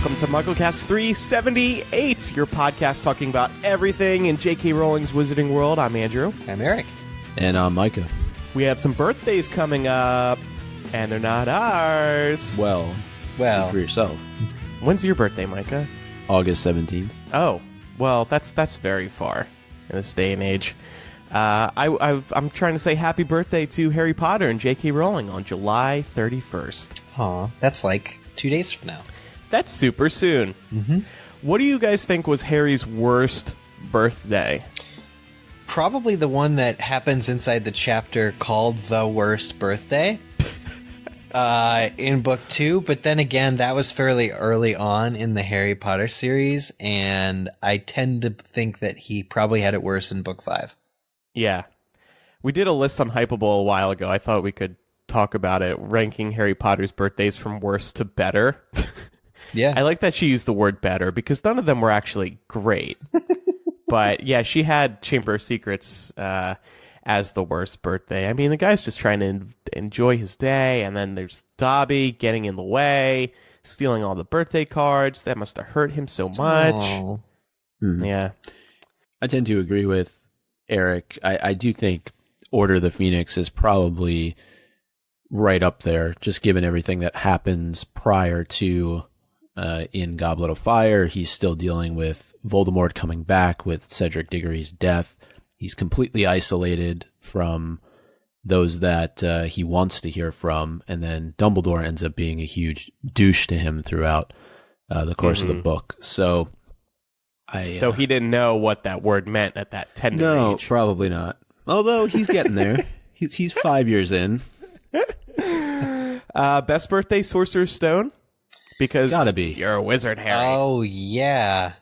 Welcome to MuggleCast 378, your podcast talking about everything in J.K. Rowling's Wizarding World. I'm Andrew. I'm Eric. And I'm Micah. We have some birthdays coming up, and they're not ours. Well, for yourself. When's your birthday, Micah? August 17th. Oh, well, that's very far in this day and age. I'm trying to say happy birthday to Harry Potter and J.K. Rowling on July 31st. Aw, that's like 2 days from now. That's super soon. Mm-hmm. What do you guys think was Harry's worst birthday? Probably the one that happens inside the chapter called The Worst Birthday in book 2. But then again, that was fairly early on in the Harry Potter series, and I tend to think that he probably had it worse in book 5. Yeah. We did a list on Hypable a while ago. I thought we could talk about it, ranking Harry Potter's birthdays from worst to better. Yeah. I like that she used the word better because none of them were actually great. But yeah, she had Chamber of Secrets as the worst birthday. I mean, the guy's just trying to enjoy his day, and then there's Dobby getting in the way, stealing all the birthday cards. That must have hurt him so much. Mm-hmm. Yeah. I tend to agree with Eric. I do think Order of the Phoenix is probably right up there, just given everything that happens prior to in Goblet of Fire. He's still dealing with Voldemort coming back with Cedric Diggory's death. He's completely isolated from those that he wants to hear from, and then Dumbledore ends up being a huge douche to him throughout the course of the book. So So he didn't know what that word meant at that tender no, age. probably not. Although he's getting there. he's 5 years in. Best birthday, Sorcerer's Stone? Because Gotta be. You're a wizard, Harry. Oh, yeah.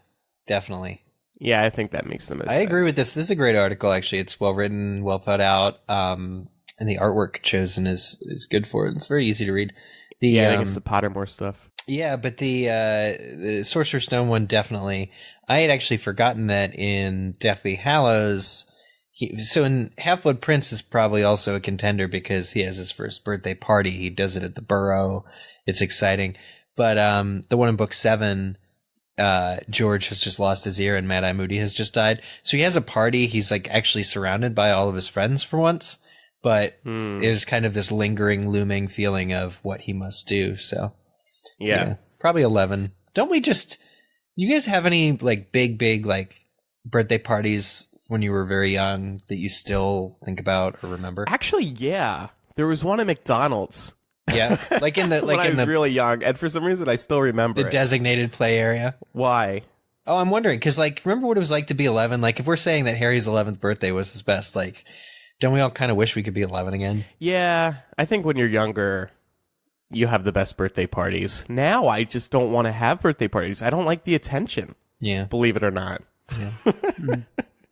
Definitely. Yeah, I think that makes the most sense. I agree with this. This is a great article, actually. It's well written, well thought out, and the artwork chosen is good for it. It's very easy to read. I think it's the Pottermore stuff. Yeah, but the Sorcerer's Stone one, definitely. I had actually forgotten that in Deathly Hallows. So in Half-Blood Prince is probably also a contender because he has his first birthday party. He does it at the Burrow. It's exciting. But the one in book 7, George has just lost his ear and Mad-Eye Moody has just died. So he has a party. He's like actually surrounded by all of his friends for once. But there's kind of this lingering, looming feeling of what he must do. So yeah, probably 11. Don't we just... You guys have any like big like birthday parties when you were very young that you still think about or remember? Actually, yeah. There was one at McDonald's. Yeah, like in the when I was really young, and for some reason I still remember the designated play area. Why? Oh, I'm wondering because like remember what it was like to be 11? Like if we're saying that Harry's 11th birthday was his best, like don't we all kind of wish we could be 11 again? Yeah, I think when you're younger, you have the best birthday parties. Now I just don't want to have birthday parties. I don't like the attention. Yeah, believe it or not. Yeah.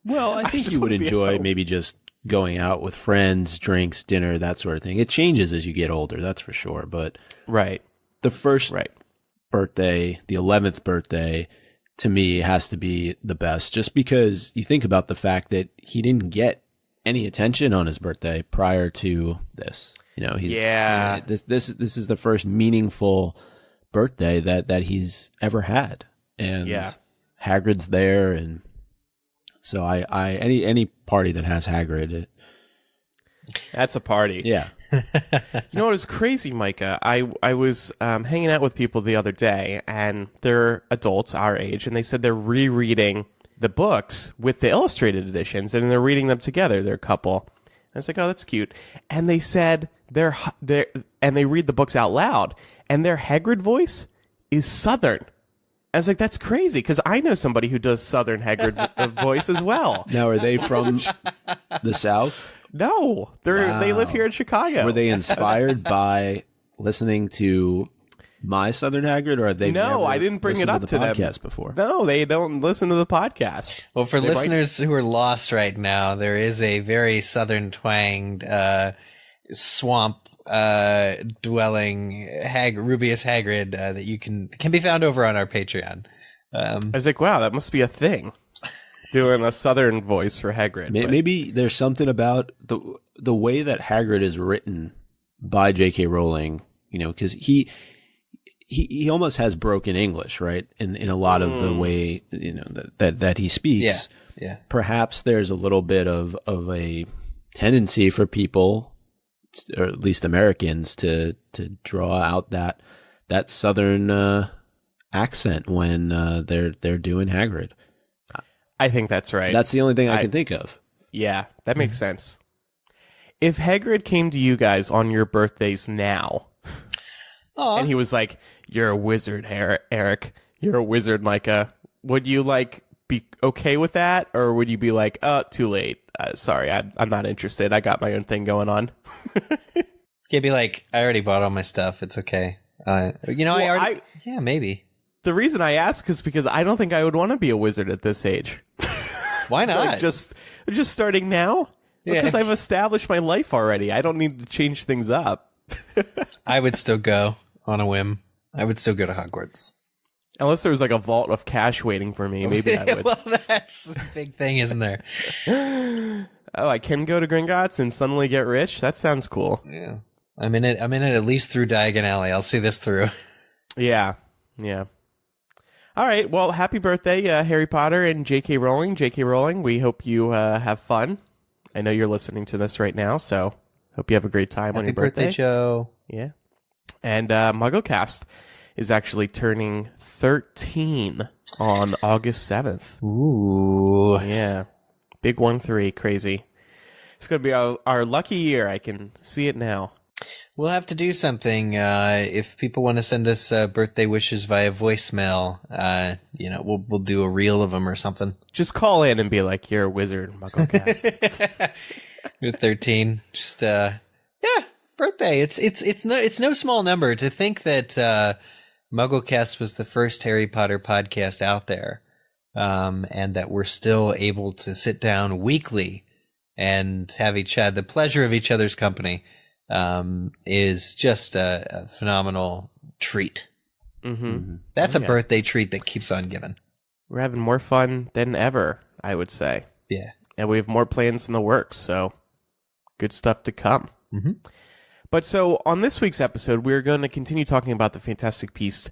Well, I think you would enjoy maybe just going out with friends, drinks, dinner, that sort of thing. It changes as you get older, that's for sure. But the first birthday, the 11th birthday, to me has to be the best, just because you think about the fact that he didn't get any attention on his birthday prior to this. You know, this is the first meaningful birthday that he's ever had, and Hagrid's there, and so I any party that has Hagrid, that's a party. Yeah. You know what was crazy, Micah? I was hanging out with people the other day, and they're adults our age, and they said they're rereading the books with the illustrated editions, and they're reading them together. They're a couple. I was like, oh, that's cute. And they said they read the books out loud, and their Hagrid voice is Southern. I was like, that's crazy, because I know somebody who does Southern Hagrid voice as well. Now, are they from the South? No, they live here in Chicago. Were they inspired by listening to my Southern Hagrid, or have they? No, I didn't bring it up to them before. No, they don't listen to the podcast. Well, for listeners who are lost right now, there is a very Southern twanged swamp dwelling Rubius Hagrid that you can be found over on our Patreon. I was like, wow, that must be a thing. Doing a Southern voice for Hagrid. Maybe there's something about the way that Hagrid is written by J.K. Rowling, you know, because he almost has broken English, right? In a lot of the way, that he speaks. Yeah. Perhaps there's a little bit of a tendency for people, or at least Americans, to draw out that Southern accent when they're doing Hagrid. I think that's right. That's the only thing I can think of. Yeah, that makes sense. If Hagrid came to you guys on your birthdays now, and he was like, "You're a wizard, Eric. You're a wizard, Micah," would you be okay with that, or would you be like, "Oh, too late. Sorry, I'm not interested. I got my own thing going on." You'd be like, "I already bought all my stuff. It's okay." Yeah, maybe. The reason I ask is because I don't think I would want to be a wizard at this age. Why not? just starting now? Yeah. Because I've established my life already. I don't need to change things up. I would still go on a whim. I would still go to Hogwarts. Unless there was a vault of cash waiting for me, maybe I would. Well, that's the big thing, isn't there? Oh, I can go to Gringotts and suddenly get rich? That sounds cool. Yeah. I'm in it at least through Diagon Alley. I'll see this through. Yeah. All right. Well, happy birthday, Harry Potter and J.K. Rowling. J.K. Rowling, we hope you have fun. I know you're listening to this right now, so hope you have a great time on your birthday. Happy birthday, Joe. Yeah. And MuggleCast is actually turning 13 on August 7th. Ooh. Yeah. Big 1-3. Crazy. It's going to be our lucky year. I can see it now. We'll have to do something. If people want to send us birthday wishes via voicemail, we'll do a reel of them or something. Just call in and be like, "You're a wizard, MuggleCast." You're 13. Just birthday. It's no small number. To think that MuggleCast was the first Harry Potter podcast out there, and that we're still able to sit down weekly and have the pleasure of each other's company. Is just a phenomenal treat. Mm-hmm. That's a birthday treat that keeps on giving. We're having more fun than ever, I would say. Yeah. And we have more plans in the works, so good stuff to come. Mm-hmm. But so on this week's episode, we're going to continue talking about the Fantastic Beasts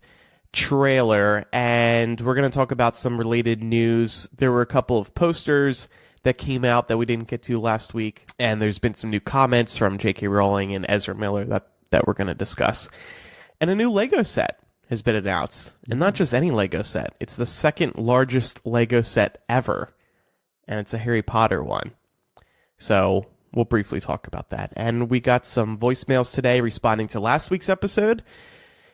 trailer, and we're going to talk about some related news. There were a couple of posters that came out that we didn't get to last week, and there's been some new comments from J.K. Rowling and Ezra Miller that we're going to discuss. And a new Lego set has been announced, and not just any Lego set. It's the second largest Lego set ever, and it's a Harry Potter one. So we'll briefly talk about that. And we got some voicemails today responding to last week's episode,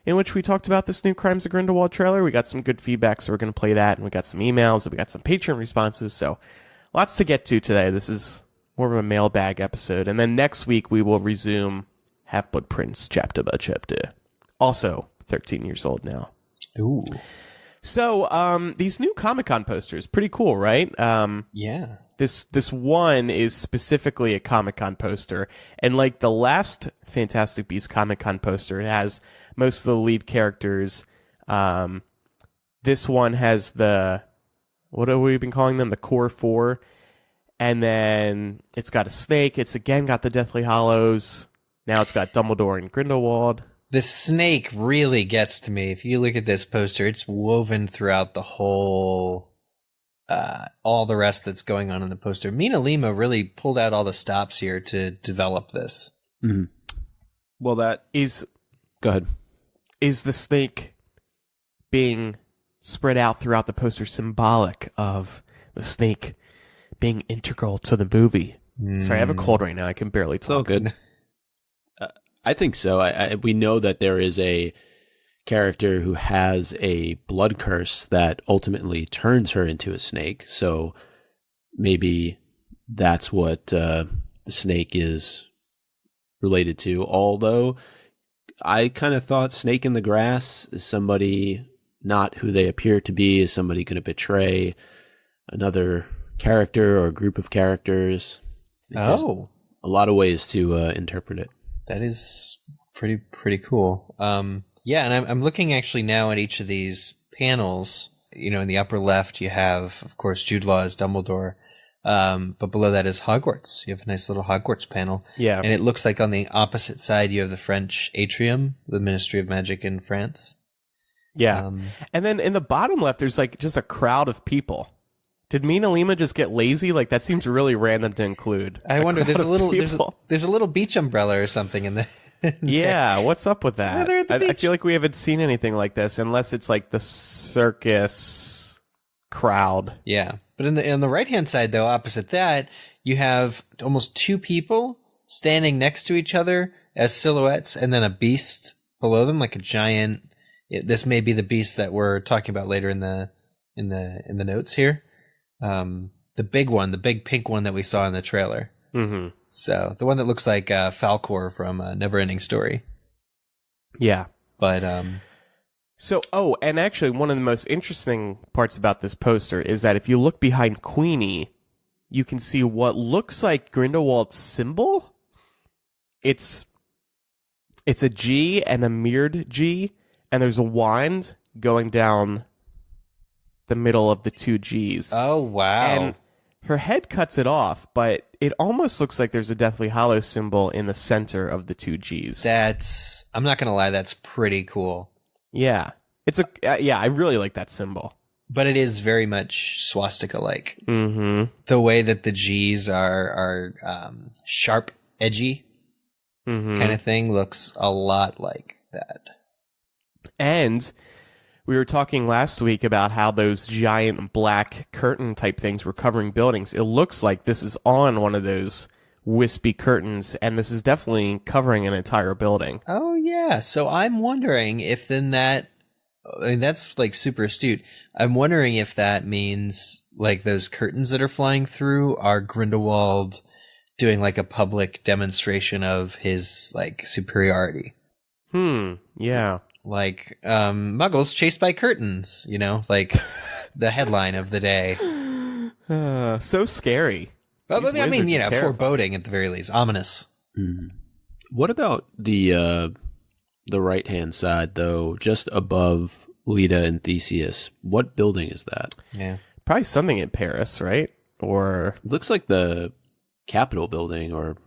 in which we talked about this new Crimes of Grindelwald trailer. We got some good feedback, so we're going to play that, and we got some emails, and we got some Patreon responses, so lots to get to today. This is more of a mailbag episode. And then next week, we will resume Half-Blood Prince chapter by chapter. Also 13 years old now. Ooh. So, these new Comic-Con posters, pretty cool, right? Yeah. This one is specifically a Comic-Con poster. And like the last Fantastic Beasts Comic-Con poster, it has most of the lead characters. This one has what have we been calling them? The core four. And then it's got a snake. It's again got the Deathly Hallows. Now it's got Dumbledore and Grindelwald. The snake really gets to me. If you look at this poster, it's woven throughout the whole, all the rest that's going on in the poster. Mina Lima really pulled out all the stops here to develop this. Mm-hmm. Well, that is... Go ahead. Is the snake being spread out throughout the poster symbolic of the snake being integral to the movie? Sorry, I have a cold right now. I can barely talk. It's all good. I think so. We know that there is a character who has a blood curse that ultimately turns her into a snake. So maybe that's what the snake is related to. Although I kind of thought Snake in the Grass is somebody not who they appear to be, is somebody going to betray another character or a group of characters. There's a lot of ways to interpret it. That is pretty cool. Yeah, and I'm looking actually now at each of these panels. In the upper left, you have, of course, Jude Law as Dumbledore, but below that is Hogwarts. You have a nice little Hogwarts panel. Yeah. And it looks like on the opposite side, you have the French atrium, the Ministry of Magic in France. Yeah. And then in the bottom left, there's like just a crowd of people. Did Mina Lima just get lazy? Like, that seems really random to include. I wonder, there's a little beach umbrella or something in there. Yeah, what's up with that? I feel like we haven't seen anything like this unless it's like the circus crowd. Yeah. But on the right-hand side, though, opposite that, you have almost two people standing next to each other as silhouettes, and then a beast below them, like a giant. This may be the beast that we're talking about later in the notes here. The big one, the big pink one that we saw in the trailer. Mm-hmm. So the one that looks like Falcor from Neverending Story. Yeah, but and actually, one of the most interesting parts about this poster is that if you look behind Queenie, you can see what looks like Grindelwald's symbol. It's a G and a mirrored G, and there's a wand going down the middle of the two G's. Oh, wow. And her head cuts it off, but it almost looks like there's a Deathly Hallows symbol in the center of the two G's. I'm not going to lie, that's pretty cool. Yeah. I really like that symbol. But it is very much swastika-like. Mm-hmm. The way that the G's are sharp, edgy kind of thing looks a lot like that. And we were talking last week about how those giant black curtain type things were covering buildings. It looks like this is on one of those wispy curtains, and this is definitely covering an entire building. Oh, yeah. So I'm wondering if then that's like super astute. I'm wondering if that means like those curtains that are flying through are Grindelwald doing like a public demonstration of his like superiority. Yeah. Like Muggles chased by curtains, like the headline of the day. So scary. Well, I mean, foreboding at the very least, ominous. What about the right-hand side, though, just above Lita and Theseus? What building is that? Yeah, probably something in Paris, right? Or it looks like the Capitol building or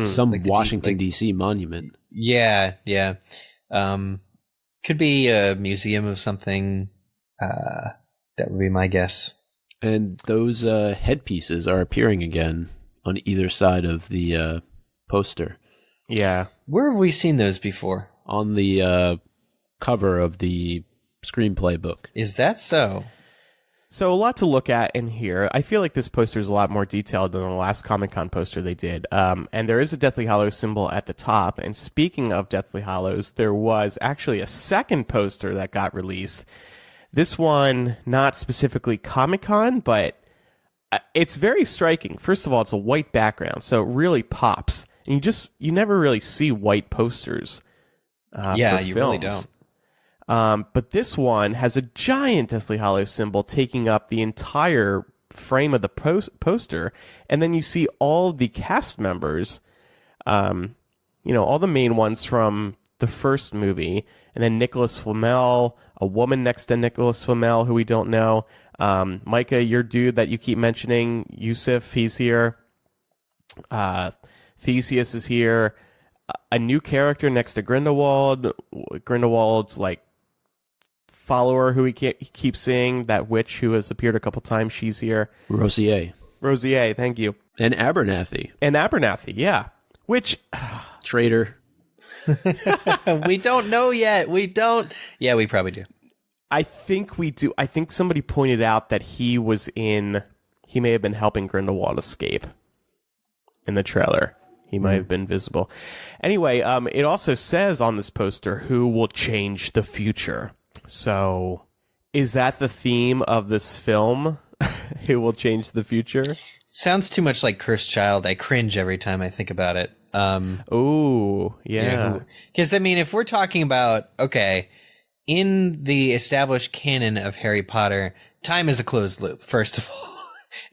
some like Washington D.C. monument. Yeah. Could be a museum of something. That would be my guess. And those headpieces are appearing again on either side of the poster. Yeah. Where have we seen those before? On the cover of the screenplay book. Is that so? So a lot to look at in here. I feel like this poster is a lot more detailed than the last Comic-Con poster they did. And there is a Deathly Hallows symbol at the top. And speaking of Deathly Hallows, there was actually a second poster that got released. This one, not specifically Comic-Con, but it's very striking. First of all, it's a white background, so it really pops. And you never really see white posters for films. Really don't. But this one has a giant Deathly Hallows symbol taking up the entire frame of the poster, and then you see all the cast members, all the main ones from the first movie, and then Nicolas Flamel, a woman next to Nicolas Flamel who we don't know, Micah, your dude that you keep mentioning, Yusuf, he's here, Theseus is here, a new character next to Grindelwald's like follower who he keeps seeing, that witch who has appeared a couple times, she's here. Rosier, thank you. And Abernathy, yeah. Which traitor. We don't know yet. We don't. Yeah, we probably do. I think we do. I think somebody pointed out that he may have been helping Grindelwald escape in the trailer. He might have been visible. Anyway, it also says on this poster, who will change the future. So, is that the theme of this film? Who will change the future? Sounds too much like Cursed Child. I cringe every time I think about it. Oh, yeah. Because, I mean, if we're talking about, okay, in the established canon of Harry Potter, time is a closed loop, first of all.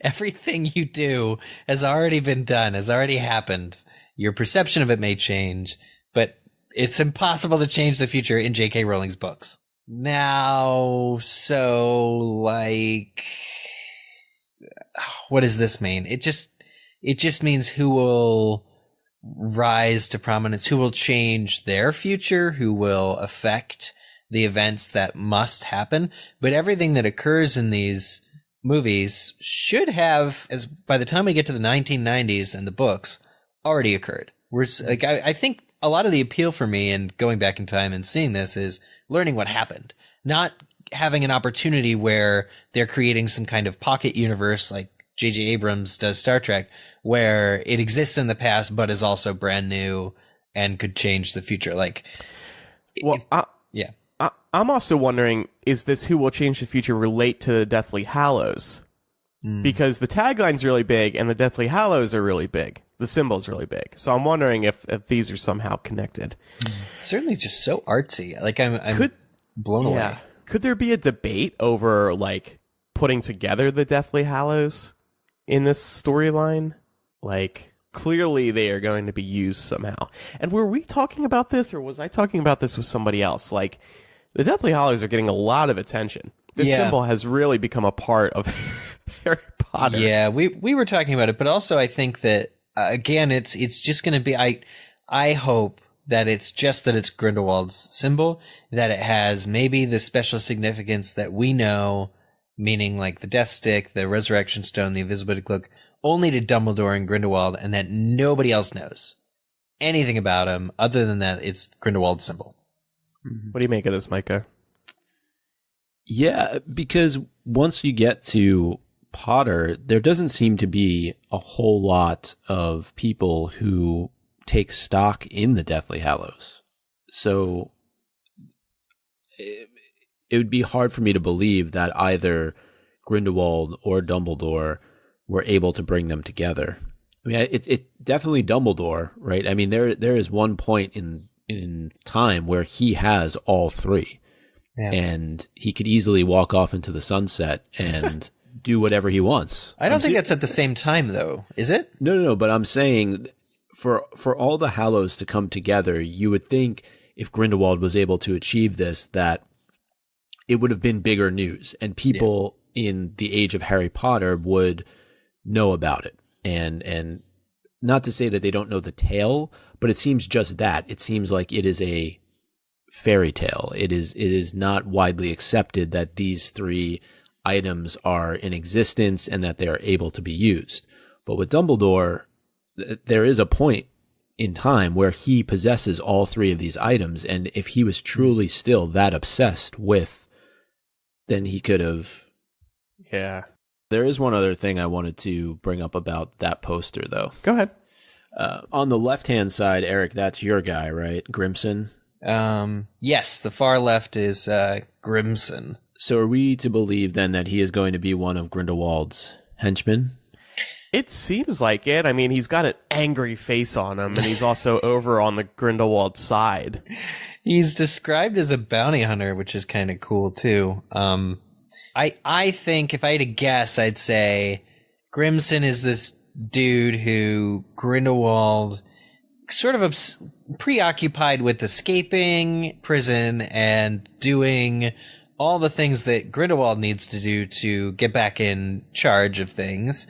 Everything you do has already been done, has already happened. Your perception of it may change, but it's impossible to change the future in J.K. Rowling's books. Now, so, like, what does this mean? It just means who will rise to prominence, who will change their future, who will affect the events that must happen, but everything that occurs in these movies should have, as by the time we get to the 1990s and the books, already occurred. I think a lot of the appeal for me in going back in time and seeing this is learning what happened, not having an opportunity where they're creating some kind of pocket universe like J.J. Abrams does Star Trek, where it exists in the past but is also brand new and could change the future. I'm also wondering, is this Who Will Change the Future relate to the Deathly Hallows? Because the tagline's really big and the Deathly Hallows are really big. The symbol's really big. So I'm wondering if these are somehow connected. It's certainly just so artsy. I'm blown away. Could there be a debate over, putting together the Deathly Hallows in this storyline? Clearly they are going to be used somehow. And were we talking about this, or was I talking about this with somebody else? The Deathly Hallows are getting a lot of attention. This symbol has really become a part of Harry Potter. Yeah, we were talking about it, but also I think that, again, it's just going to be, I hope that it's Grindelwald's symbol, that it has maybe the special significance that we know, meaning the Death Stick, the Resurrection Stone, the Invisibility Cloak, only to Dumbledore and Grindelwald, and that nobody else knows anything about him other than that it's Grindelwald's symbol. What do you make of this, Micah? Yeah, because once you get to Potter, there doesn't seem to be a whole lot of people who take stock in the Deathly Hallows. So it would be hard for me to believe that either Grindelwald or Dumbledore were able to bring them together. I mean, it's definitely Dumbledore, right? I mean, there is one point in time where he has all three, and he could easily walk off into the sunset and do whatever he wants. I don't think that's at the same time, though, is it? No. But I'm saying for all the Hallows to come together, you would think if Grindelwald was able to achieve this, that it would have been bigger news, and people in the age of Harry Potter would know about it. And not to say that they don't know the tale, but it seems just that. It seems like it is a fairy tale. It is not widely accepted that these three items are in existence and that they are able to be used. But with Dumbledore, there is a point in time where he possesses all three of these items, and if he was truly still that obsessed with, then he could have... Yeah. There is one other thing I wanted to bring up about that poster, though. Go ahead. On the left-hand side, Eric, that's your guy, right? Grimson? Yes, the far left is Grimson. So are we to believe, then, that he is going to be one of Grindelwald's henchmen? It seems like it. I mean, he's got an angry face on him, and he's also over on the Grindelwald side. He's described as a bounty hunter, which is kind of cool, too. I think if I had to guess, I'd say Grimson is this dude who Grindelwald sort of preoccupied with escaping prison and doing all the things that Grindelwald needs to do to get back in charge of things,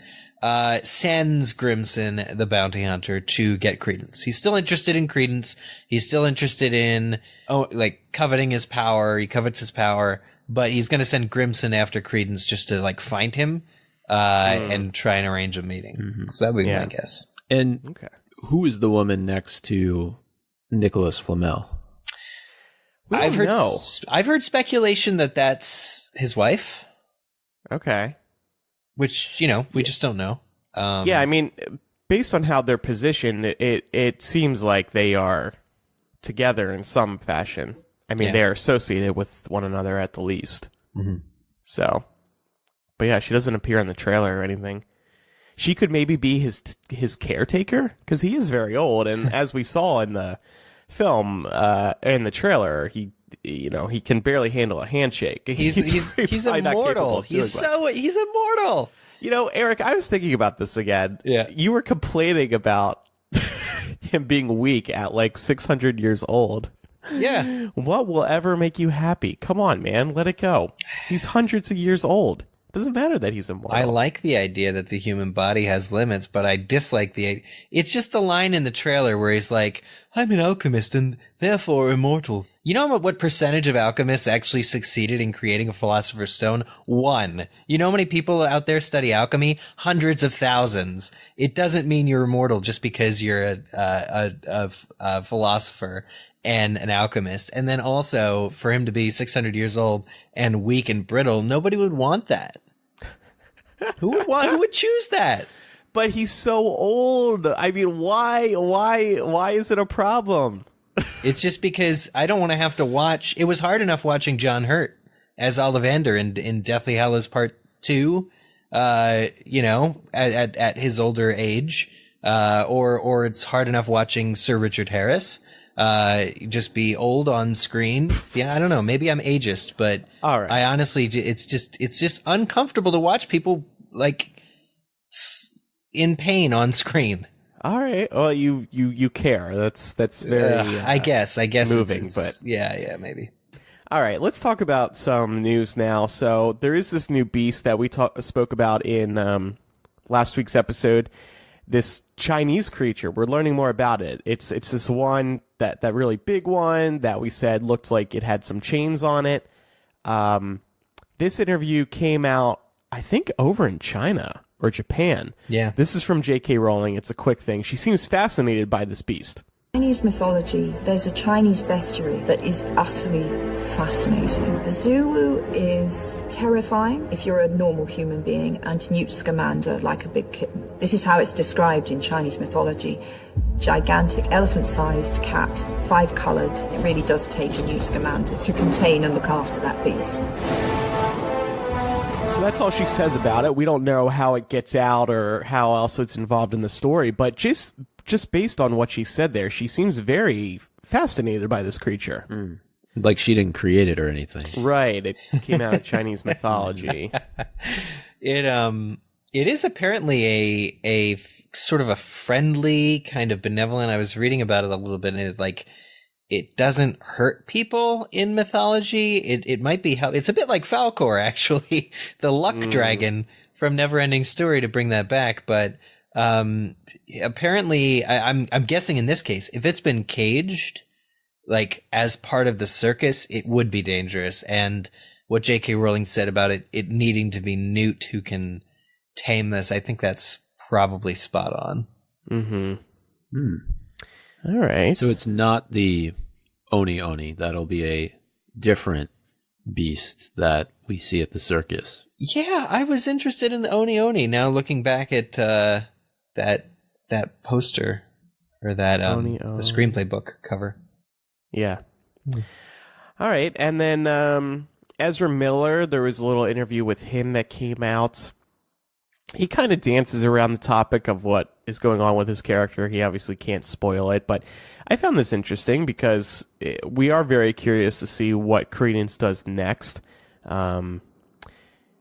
sends Grimson, the bounty hunter, to get Credence. He's still interested in Credence. He's still interested in, coveting his power. He covets his power. But he's going to send Grimson after Credence just to find him and try and arrange a meeting. Mm-hmm. So that would be my guess. And who is the woman next to Nicolas Flamel? I've heard speculation that that's his wife. Okay. Which, we just don't know. I mean, based on how they're positioned, it seems like they are together in some fashion. I mean, they're associated with one another at the least. Mm-hmm. So, but yeah, she doesn't appear in the trailer or anything. She could maybe be his caretaker, because he is very old, and as we saw in the film, in the trailer, he can barely handle a handshake. He's immortal. He's immortal. Eric, I was thinking about this again. Yeah, you were complaining about him being weak at 600 years old. Yeah. What will ever make you happy? Come on, man. Let it go. He's hundreds of years old. Doesn't matter that he's immortal. I like the idea that the human body has limits, but I dislike it's just the line in the trailer where he's like, I'm an alchemist and therefore immortal. You know what percentage of alchemists actually succeeded in creating a philosopher's stone? 1. You know how many people out there study alchemy? Hundreds of thousands. It doesn't mean you're immortal just because you're a philosopher and an alchemist. And then also, for him to be 600 years old and weak and brittle, nobody would want that. Who would choose that? But he's so old. I mean, why is it a problem? It's just because I don't want to have to watch. It was hard enough watching John Hurt as Ollivander in Deathly Hallows Part 2, at his older age. Or it's hard enough watching Sir Richard Harris just be old on screen. Yeah, I don't know. Maybe I'm ageist, but all right. I honestly, it's just uncomfortable to watch people like in pain on screen. All right. Well, you care. That's very. I guess moving, but yeah, maybe. All right. Let's talk about some news now. So there is this new beast that we spoke about in last week's episode. This Chinese creature. We're learning more about it. It's this one that really big one that we said looked like it had some chains on it. This interview came out, I think, over in China or Japan. Yeah. This is from J.K. Rowling. It's a quick thing. She seems fascinated by this beast. Chinese mythology, there's a Chinese bestiary that is utterly fascinating. The ZouWu is terrifying if you're a normal human being, and Newt Scamander like a big kitten. This is how it's described in Chinese mythology. Gigantic, elephant-sized cat, 5-coloured. It really does take a Newt Scamander to contain and look after that beast. So that's all she says about it. We don't know how it gets out or how else it's involved in the story, but just based on what she said there, she seems very fascinated by this creature. Mm. Like she didn't create it or anything. Right. It came out of Chinese mythology. It is apparently a sort of a friendly, kind of benevolent. I was reading about it a little bit, and it doesn't hurt people in mythology. It might be it's a bit like Falkor, actually, the luck dragon from Neverending Story, to bring that back, but apparently I'm guessing in this case, if it's been caged like as part of the circus, it would be dangerous. And what J.K. Rowling said about it needing to be Newt who can tame this, I think that's probably spot on. All right. So it's not the Oni. That'll be a different beast that we see at the circus. Yeah, I was interested in the Oni. Now looking back at that poster or that the screenplay book cover. Yeah. All right, and then Ezra Miller, there was a little interview with him that came out. He kind of dances around the topic of what is going on with his character. He obviously can't spoil it, but I found this interesting because we are very curious to see what Credence does next.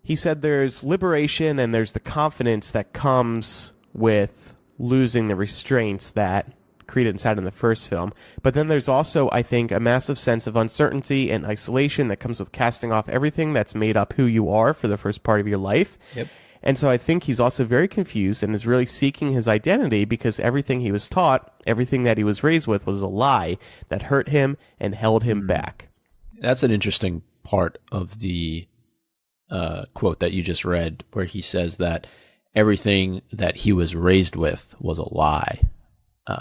He said there's liberation and there's the confidence that comes with losing the restraints that Credence had in the first film. But then there's also, I think, a massive sense of uncertainty and isolation that comes with casting off everything that's made up who you are for the first part of your life. Yep. And so I think he's also very confused and is really seeking his identity because everything he was taught, everything that he was raised with was a lie that hurt him and held him back. That's an interesting part of the quote that you just read, where he says that everything that he was raised with was a lie.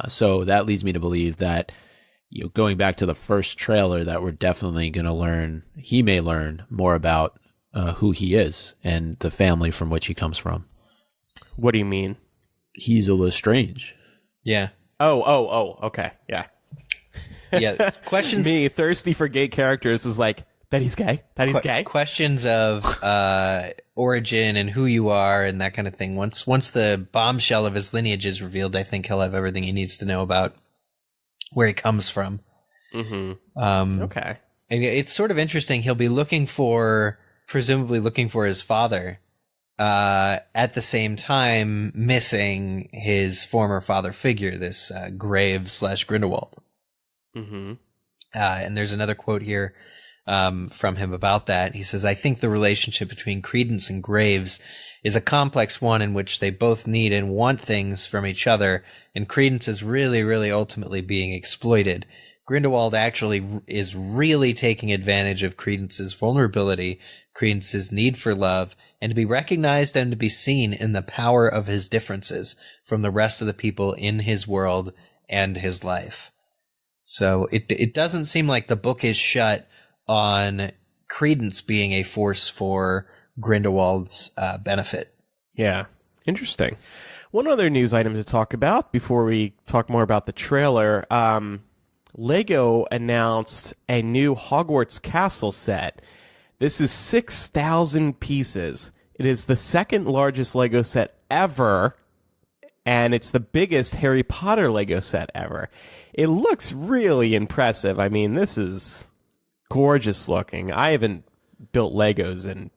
So that leads me to believe that, going back to the first trailer, that we're definitely going to he may learn more about who he is and the family from which he comes from. What do you mean? He's a Lestrange. Yeah. Oh, okay. Yeah. Yeah. Questions. Me, thirsty for gay characters, is like, that he's gay? That he's gay? Questions of origin and who you are and that kind of thing. Once the bombshell of his lineage is revealed, I think he'll have everything he needs to know about where he comes from. Mm-hmm. Okay. And it's sort of interesting. He'll be presumably looking for his father, at the same time missing his former father figure, this Graves / Grindelwald. Mm-hmm. And there's another quote here. from him about that. He says, I think the relationship between Credence and Graves is a complex one in which they both need and want things from each other, and Credence is really, really ultimately being exploited. Grindelwald actually is really taking advantage of Credence's vulnerability, Credence's need for love, and to be recognized and to be seen in the power of his differences from the rest of the people in his world and his life. So it doesn't seem like the book is shut on Credence being a force for Grindelwald's benefit. Yeah, interesting. One other news item to talk about before we talk more about the trailer. Lego announced a new Hogwarts castle set. This is 6,000 pieces. It is the second largest Lego set ever, and it's the biggest Harry Potter Lego set ever. It looks really impressive. I mean, this is gorgeous looking. I haven't built Legos in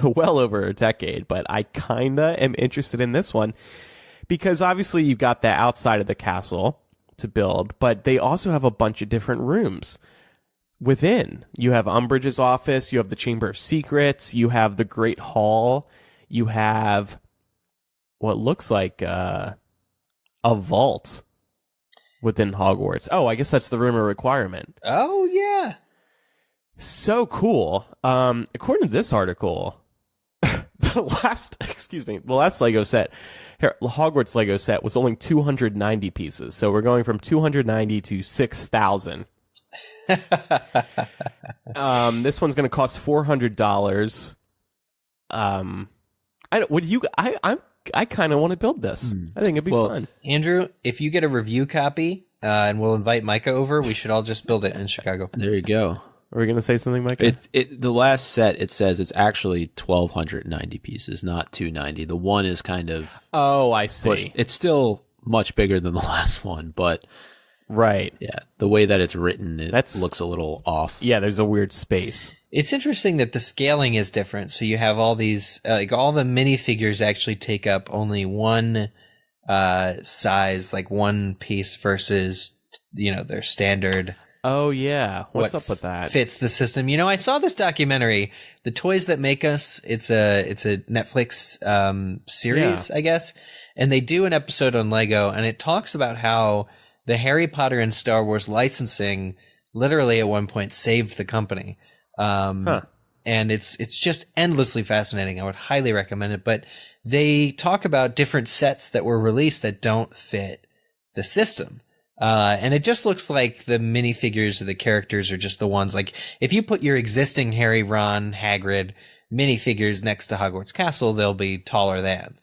well over a decade, but I kinda am interested in this one because obviously you've got the outside of the castle to build, but they also have a bunch of different rooms within. You have Umbridge's office, you have the Chamber of Secrets, you have the Great Hall, you have what looks like a vault within Hogwarts. Oh, I guess that's the room of requirement. Oh, yeah. So cool. According to this article, the last Lego set, Hogwarts Lego set, was only 290 pieces. So we're going from 290 to 6,000. This one's going to cost $400. I kind of want to build this. I think it'd be fun. Andrew, if you get a review copy, and we'll invite Micah over, we should all just build it in Chicago. There you go. Are we going to say something, Micah? The last set, it says it's actually 1,290 pieces, not 290. The one is kind of... Oh, I see. Pushed. It's still much bigger than the last one, but... Right. Yeah, the way that it's written, looks a little off. Yeah, there's a weird space. It's interesting that the scaling is different. So you have all these... all the minifigures actually take up only one size, like one piece versus, their standard... Oh, yeah. What's up with that? Fits the system. I saw this documentary, The Toys That Make Us. It's a Netflix series, I guess. And they do an episode on Lego, and it talks about how the Harry Potter and Star Wars licensing literally at one point saved the company. And it's just endlessly fascinating. I would highly recommend it. But they talk about different sets that were released that don't fit the system. And it just looks like the minifigures of the characters are just the ones, like, if you put your existing Harry, Ron, Hagrid minifigures next to Hogwarts Castle, they'll be taller than.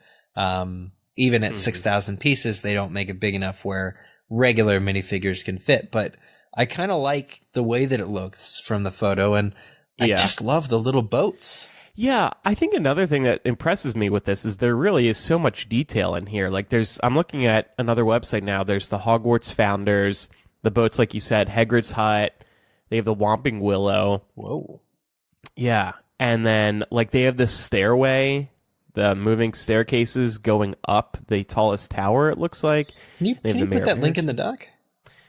Even at 6,000 pieces, they don't make it big enough where regular minifigures can fit. But I kind of like the way that it looks from the photo, and I just love the little boats. Yeah, I think another thing that impresses me with this is there really is so much detail in here. Like I'm looking at another website now. There's the Hogwarts Founders, the boats, like you said, Hagrid's Hut. They have the Whomping Willow. Whoa. Yeah, and then like they have this stairway, the moving staircases going up the tallest tower. It looks like. Can you put that link in the doc?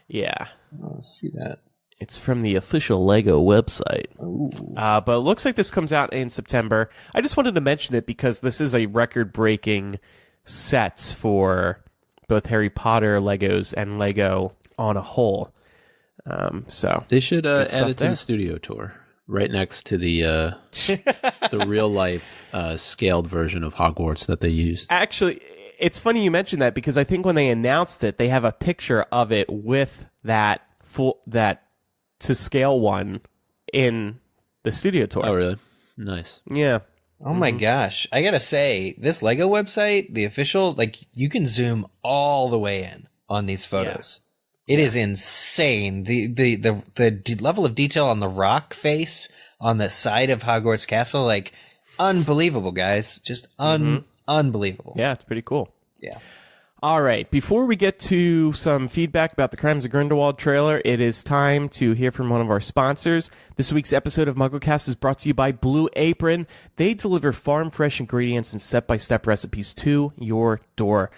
Yeah. Let's see that. It's from the official Lego website. But it looks like this comes out in September. I just wanted to mention it because this is a record-breaking set for both Harry Potter Legos and Lego on a whole. So they should add it to the studio tour right next to the the real-life scaled version of Hogwarts that they used. Actually, it's funny you mentioned that because I think when they announced it, they have a picture of it with that to scale one in the studio tour. Oh, really? Nice. Yeah. Oh my gosh. I gotta say, this Lego website, the official, like, you can zoom all the way in on these photos. Yeah. It is insane. The level of detail on the rock face on the side of Hogwarts Castle, like, unbelievable, guys. Just unbelievable. Yeah, it's pretty cool. Yeah. All right, before we get to some feedback about the Crimes of Grindelwald trailer, it is time to hear from one of our sponsors. This week's episode of MuggleCast is brought to you by Blue Apron. They deliver farm-fresh ingredients and step-by-step recipes to your door.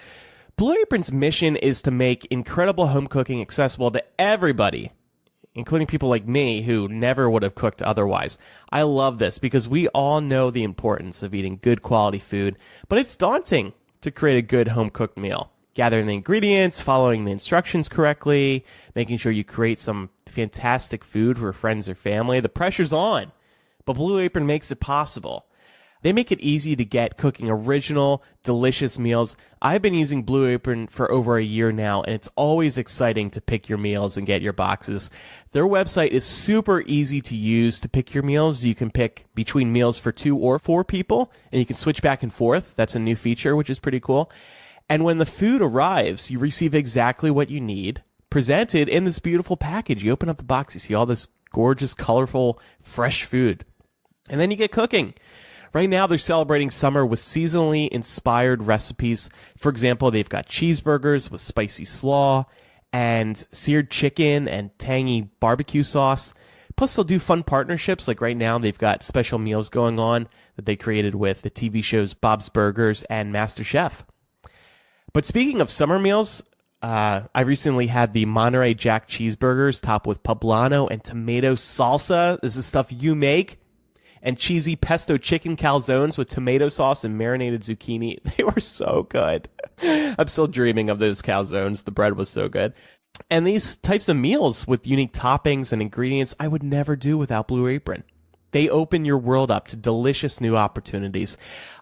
Blue Apron's mission is to make incredible home cooking accessible to everybody. including people like me who never would have cooked otherwise. I love this because we all know the importance of eating good quality food, but it's daunting to create a good home-cooked meal. Gathering the ingredients, following the instructions correctly, making sure you create some fantastic food for friends or family. The pressure's on, but Blue Apron makes it possible. They make it easy to get cooking original, delicious meals. I've been using Blue Apron for over a year now, and it's always exciting to pick your meals and get your boxes. Their website is super easy to use to pick your meals. You can pick between meals for 2 or 4 people, and you can switch back and forth. That's a new feature, which is pretty cool. And when the food arrives, you receive exactly what you need, presented in this beautiful package. You open up the box, you see all this gorgeous, colorful, fresh food. And then you get cooking. Right now, they're celebrating summer with seasonally inspired recipes. For example, they've got cheeseburgers with spicy slaw and seared chicken and tangy barbecue sauce. Plus, they'll do fun partnerships. Like right now, they've got special meals going on that they created with the TV shows Bob's Burgers and MasterChef. But speaking of summer meals, I recently had the Monterey Jack cheeseburgers topped with poblano and tomato salsa. This is stuff you make. And cheesy pesto chicken calzones with tomato sauce and marinated zucchini. They were so good. I'm still dreaming of those calzones. The bread was so good. And these types of meals with unique toppings and ingredients I would never do without Blue Apron. They open your world up to delicious new opportunities.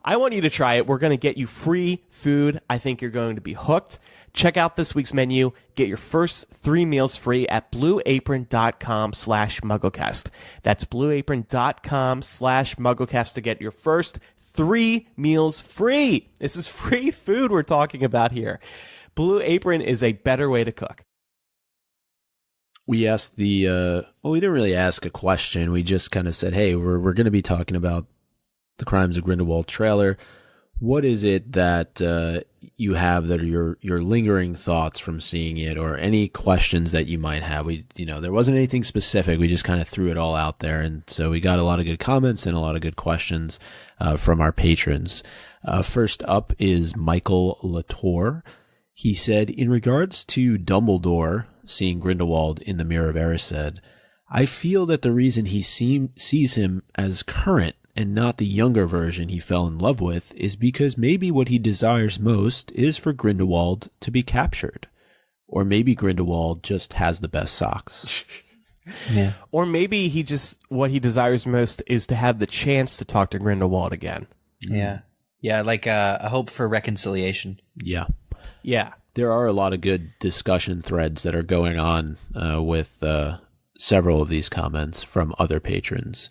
I want you to try it. We're going to get you free food. I think you're going to be hooked. Check out this week's menu. Get your first 3 meals free at blueapron.com/MuggleCast. That's blueapron.com/MuggleCast to get your first 3 meals free. This is free food we're talking about here. Blue Apron is a better way to cook. We asked we didn't really ask a question. We just kind of said, hey, we're going to be talking about the Crimes of Grindelwald trailer. What is it that you have that are your lingering thoughts from seeing it, or any questions that you might have? There wasn't anything specific. We just kind of threw it all out there, and so we got a lot of good comments and a lot of good questions from our patrons. First up is Michael Latour. He said, in regards to Dumbledore seeing Grindelwald in the Mirror of Erised, I feel that the reason he sees him as current and not the younger version he fell in love with is because maybe what he desires most is for Grindelwald to be captured. Or maybe Grindelwald just has the best socks. Yeah. Or maybe what he desires most is to have the chance to talk to Grindelwald again. Yeah. Yeah, like a hope for reconciliation. Yeah. Yeah. There are a lot of good discussion threads that are going on with several of these comments from other patrons.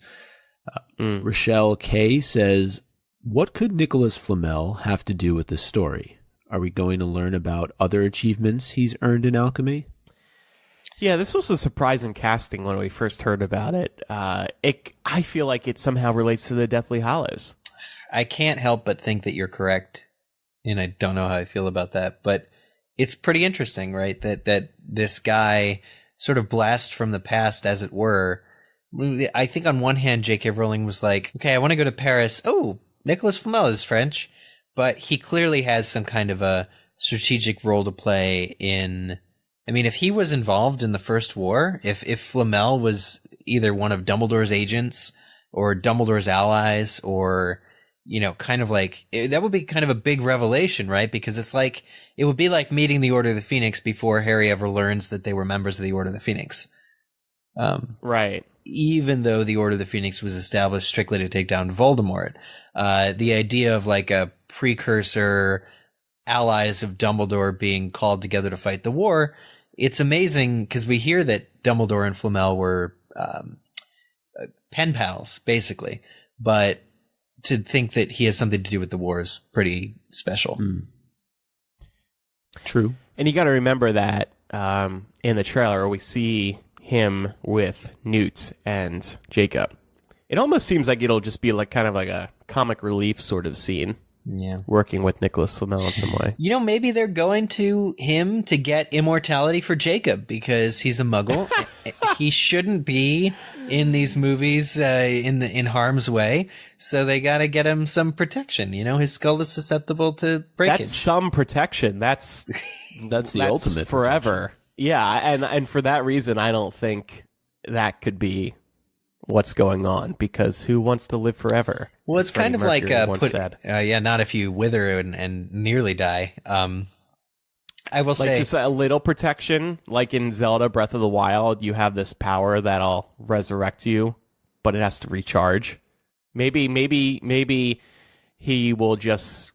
Rochelle K says, what could Nicolas Flamel have to do with this story? Are we going to learn about other achievements he's earned in alchemy? Yeah, this was a surprising casting when we first heard about it. I feel like it somehow relates to the Deathly Hallows. I can't help but think that you're correct, and I don't know how I feel about that, but it's pretty interesting, right? That this guy sort of blast from the past, as it were. I think on one hand, J.K. Rowling was like, okay, I want to go to Paris. Oh, Nicolas Flamel is French. But he clearly has some kind of a strategic role to play in... I mean, if he was involved in the First War, if Flamel was either one of Dumbledore's agents or Dumbledore's allies, or, kind of like... that would be kind of a big revelation, right? Because it would be like meeting the Order of the Phoenix before Harry ever learns that they were members of the Order of the Phoenix. Right. Even though the Order of the Phoenix was established strictly to take down Voldemort, the idea of like a precursor allies of Dumbledore being called together to fight the war, it's amazing because we hear that Dumbledore and Flamel were pen pals, basically. But to think that he has something to do with the war is pretty special. True. And you got to remember that in the trailer we see him with Newt and Jacob. It almost seems like it'll just be like kind of like a comic relief sort of scene. Yeah. Working with Nicolas Flamel in some way. Maybe they're going to him to get immortality for Jacob because he's a muggle. He shouldn't be in these movies in harm's way. So they got to get him some protection. His skull is susceptible to breakage. That's some protection. That's the ultimate forever. Protection. Yeah, and for that reason, I don't think that could be what's going on, because who wants to live forever? Well, it's kind of like not if you wither and nearly die. I will say just a little protection, like in Zelda Breath of the Wild, you have this power that'll resurrect you, but it has to recharge. Maybe he will just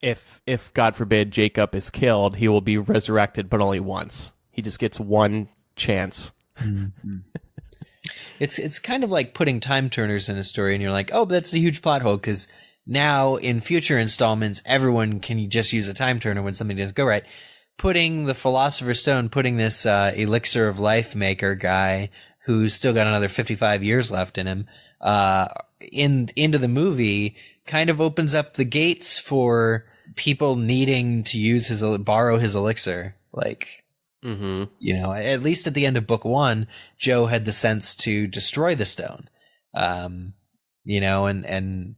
if God forbid Jacob is killed, he will be resurrected, but only once. He just gets one chance. Mm-hmm. It's kind of like putting time turners in a story, and you're like, oh, but that's a huge plot hole, because now in future installments, everyone can just use a time turner when something doesn't go right. Putting the Philosopher's Stone, putting this elixir of life maker guy who's still got another 55 years left in him into the movie kind of opens up the gates for people needing to borrow his elixir. Like, at least at the end of book 1, Joe had the sense to destroy the stone. And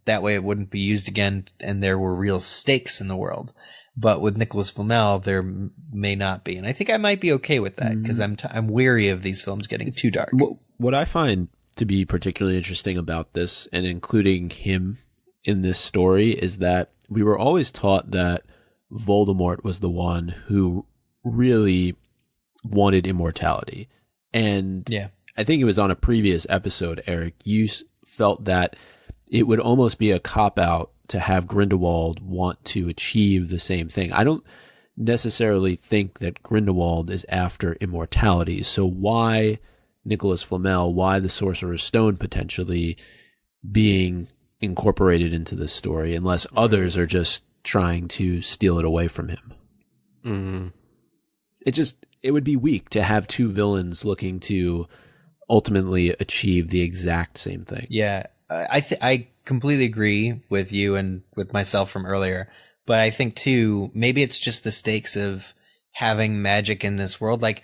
that way it wouldn't be used again, and there were real stakes in the world. But with Nicolas Flamel, there may not be, and I think I might be okay with that, because I'm weary of these films getting too dark. What I find to be particularly interesting about this, and including him in this story, is that we were always taught that Voldemort was the one who really wanted immortality, and I think it was on a previous episode, Eric, you felt that it would almost be a cop-out to have Grindelwald want to achieve the same thing. I don't necessarily think that Grindelwald is after immortality, so why Nicolas Flamel, why the Sorcerer's Stone potentially being incorporated into this story, unless others are just trying to steal it away from him? Mm-hmm. It would be weak to have two villains looking to ultimately achieve the exact same thing. Yeah, I completely agree with you and with myself from earlier, but I think too, maybe it's just the stakes of having magic in this world. Like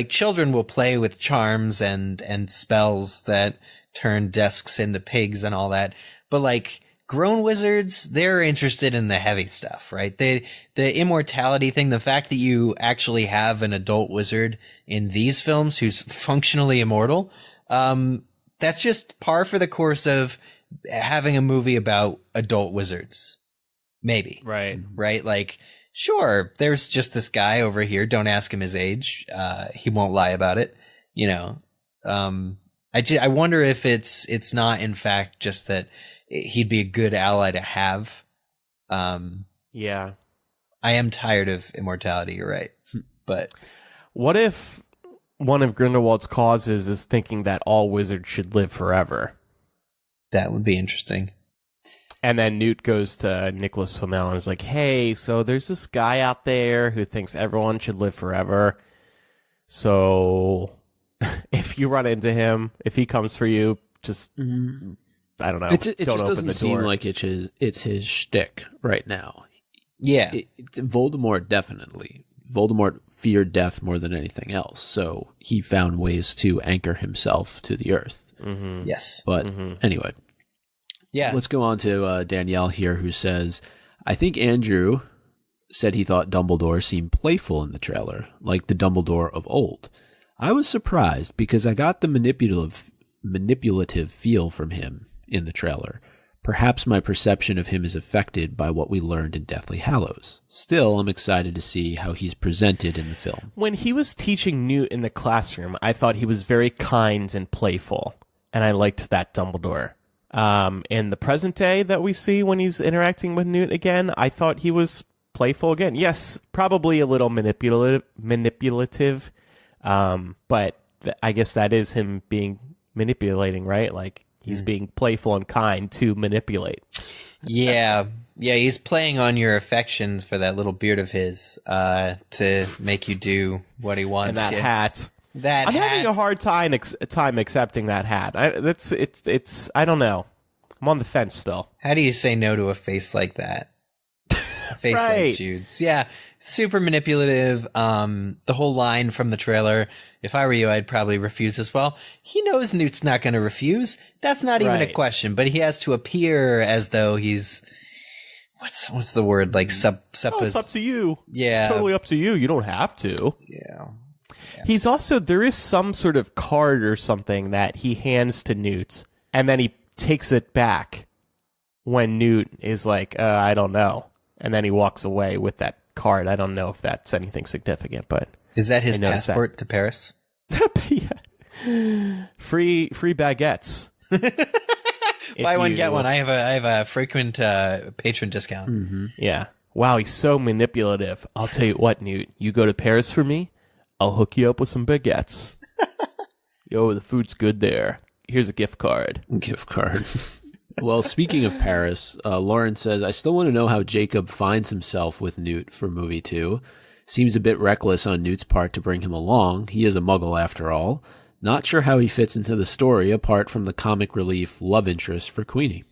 children will play with charms and spells that turn desks into pigs and all that, but like grown wizards, they're interested in the heavy stuff, right? The immortality thing, the fact that you actually have an adult wizard in these films who's functionally immortal, that's just par for the course of having a movie about adult wizards. Maybe. Right. Like, sure, there's just this guy over here. Don't ask him his age. He won't lie about it. I wonder if it's not, in fact, just that he'd be a good ally to have. Yeah. I am tired of immortality, you're right. But what if one of Grindelwald's causes is thinking that all wizards should live forever? That would be interesting. And then Newt goes to Nicolas Flamel and is like, hey, so there's this guy out there who thinks everyone should live forever. So if you run into him, if he comes for you, just, I don't know. It just doesn't seem like it's his shtick right now. Yeah. Voldemort, definitely. Voldemort feared death more than anything else, so he found ways to anchor himself to the earth. Mm-hmm. Yes. But anyway. Yeah. Let's go on to Danielle here, who says, I think Andrew said he thought Dumbledore seemed playful in the trailer, like the Dumbledore of old. I was surprised because I got the manipulative feel from him in the trailer. Perhaps my perception of him is affected by what we learned in Deathly Hallows. Still, I'm excited to see how he's presented in the film. When he was teaching Newt in the classroom, I thought he was very kind and playful, and I liked that Dumbledore. In the present day that we see when he's interacting with Newt again, I thought he was playful again. Yes, probably a little manipulative, but I guess that is him being manipulating, right? Like, he's being playful and kind to manipulate. Yeah, he's playing on your affections for that little beard of his to make you do what he wants. And that hat. I'm having a hard time accepting that hat. I don't know. I'm on the fence still. How do you say no to a face like that? A face right. like Jude's. Yeah, super manipulative. The whole line from the trailer, if I were you, I'd probably refuse as well. He knows Newt's not going to refuse. That's not even a question, but he has to appear as though he's... What's the word? Like, it's up to you. Yeah. It's totally up to you. You don't have to. Yeah. Yeah. He's also, there is some sort of card or something that he hands to Newt, and then he takes it back when Newt is like, I don't know. And then he walks away with that card. I don't know if that's anything significant, but... Is that his passport to Paris? Yeah. Free baguettes. Buy one, get one. I have a frequent patron discount. Mm-hmm. Yeah. Wow, he's so manipulative. I'll tell you what, Newt. You go to Paris for me, I'll hook you up with some baguettes. Yo, the food's good there. Here's a gift card. Well, speaking of Paris, Lauren says, I still want to know how Jacob finds himself with Newt for movie 2. Seems a bit reckless on Newt's part to bring him along. He is a muggle after all. Not sure how he fits into the story apart from the comic relief love interest for Queenie.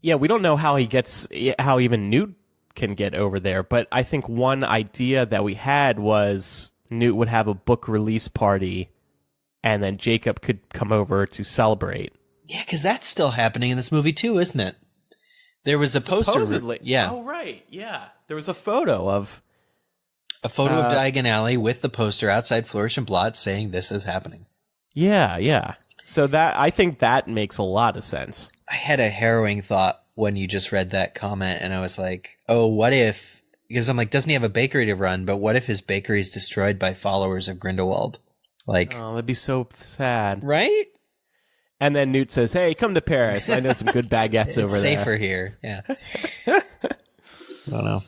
Yeah, we don't know how how even Newt can get over there, but I think one idea that we had was Newt would have a book release party and then Jacob could come over to celebrate. Yeah, because that's still happening in this movie too, isn't it? There was a Supposedly. poster. Yeah. Oh, right. Yeah. There was a photo of Diagon Alley with the poster outside Flourish and Blot saying this is happening. Yeah. So I think that makes a lot of sense. I had a harrowing thought when you just read that comment, and I was like, oh, what if... Because I'm like, doesn't he have a bakery to run? But what if his bakery is destroyed by followers of Grindelwald? Like, oh, that'd be so sad. Right? And then Newt says, hey, come to Paris. I know some good baguettes over there. It's safer here. Yeah. I don't know.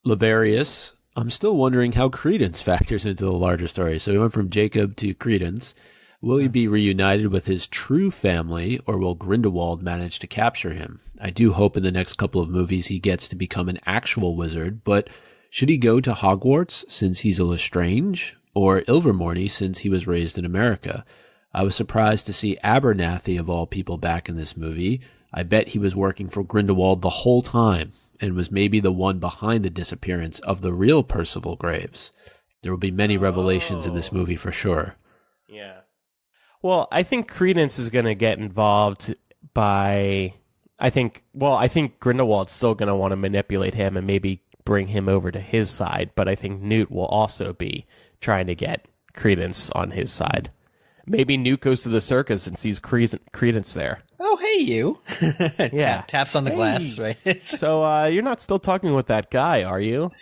Laverius, I'm still wondering how Credence factors into the larger story. So we went from Jacob to Credence. Will he be reunited with his true family, or will Grindelwald manage to capture him? I do hope in the next couple of movies he gets to become an actual wizard, but should he go to Hogwarts since he's a Lestrange, or Ilvermorny since he was raised in America? I was surprised to see Abernathy, of all people, back in this movie. I bet he was working for Grindelwald the whole time, and was maybe the one behind the disappearance of the real Percival Graves. There will be many revelations in this movie for sure. Yeah. Well, I think Credence is going to get involved by... I think Grindelwald's still going to want to manipulate him and maybe bring him over to his side, but I think Newt will also be trying to get Credence on his side. Maybe Newt goes to the circus and sees Credence there. Oh, hey, you. Yeah. Taps on the glass, right? So you're not still talking with that guy, are you?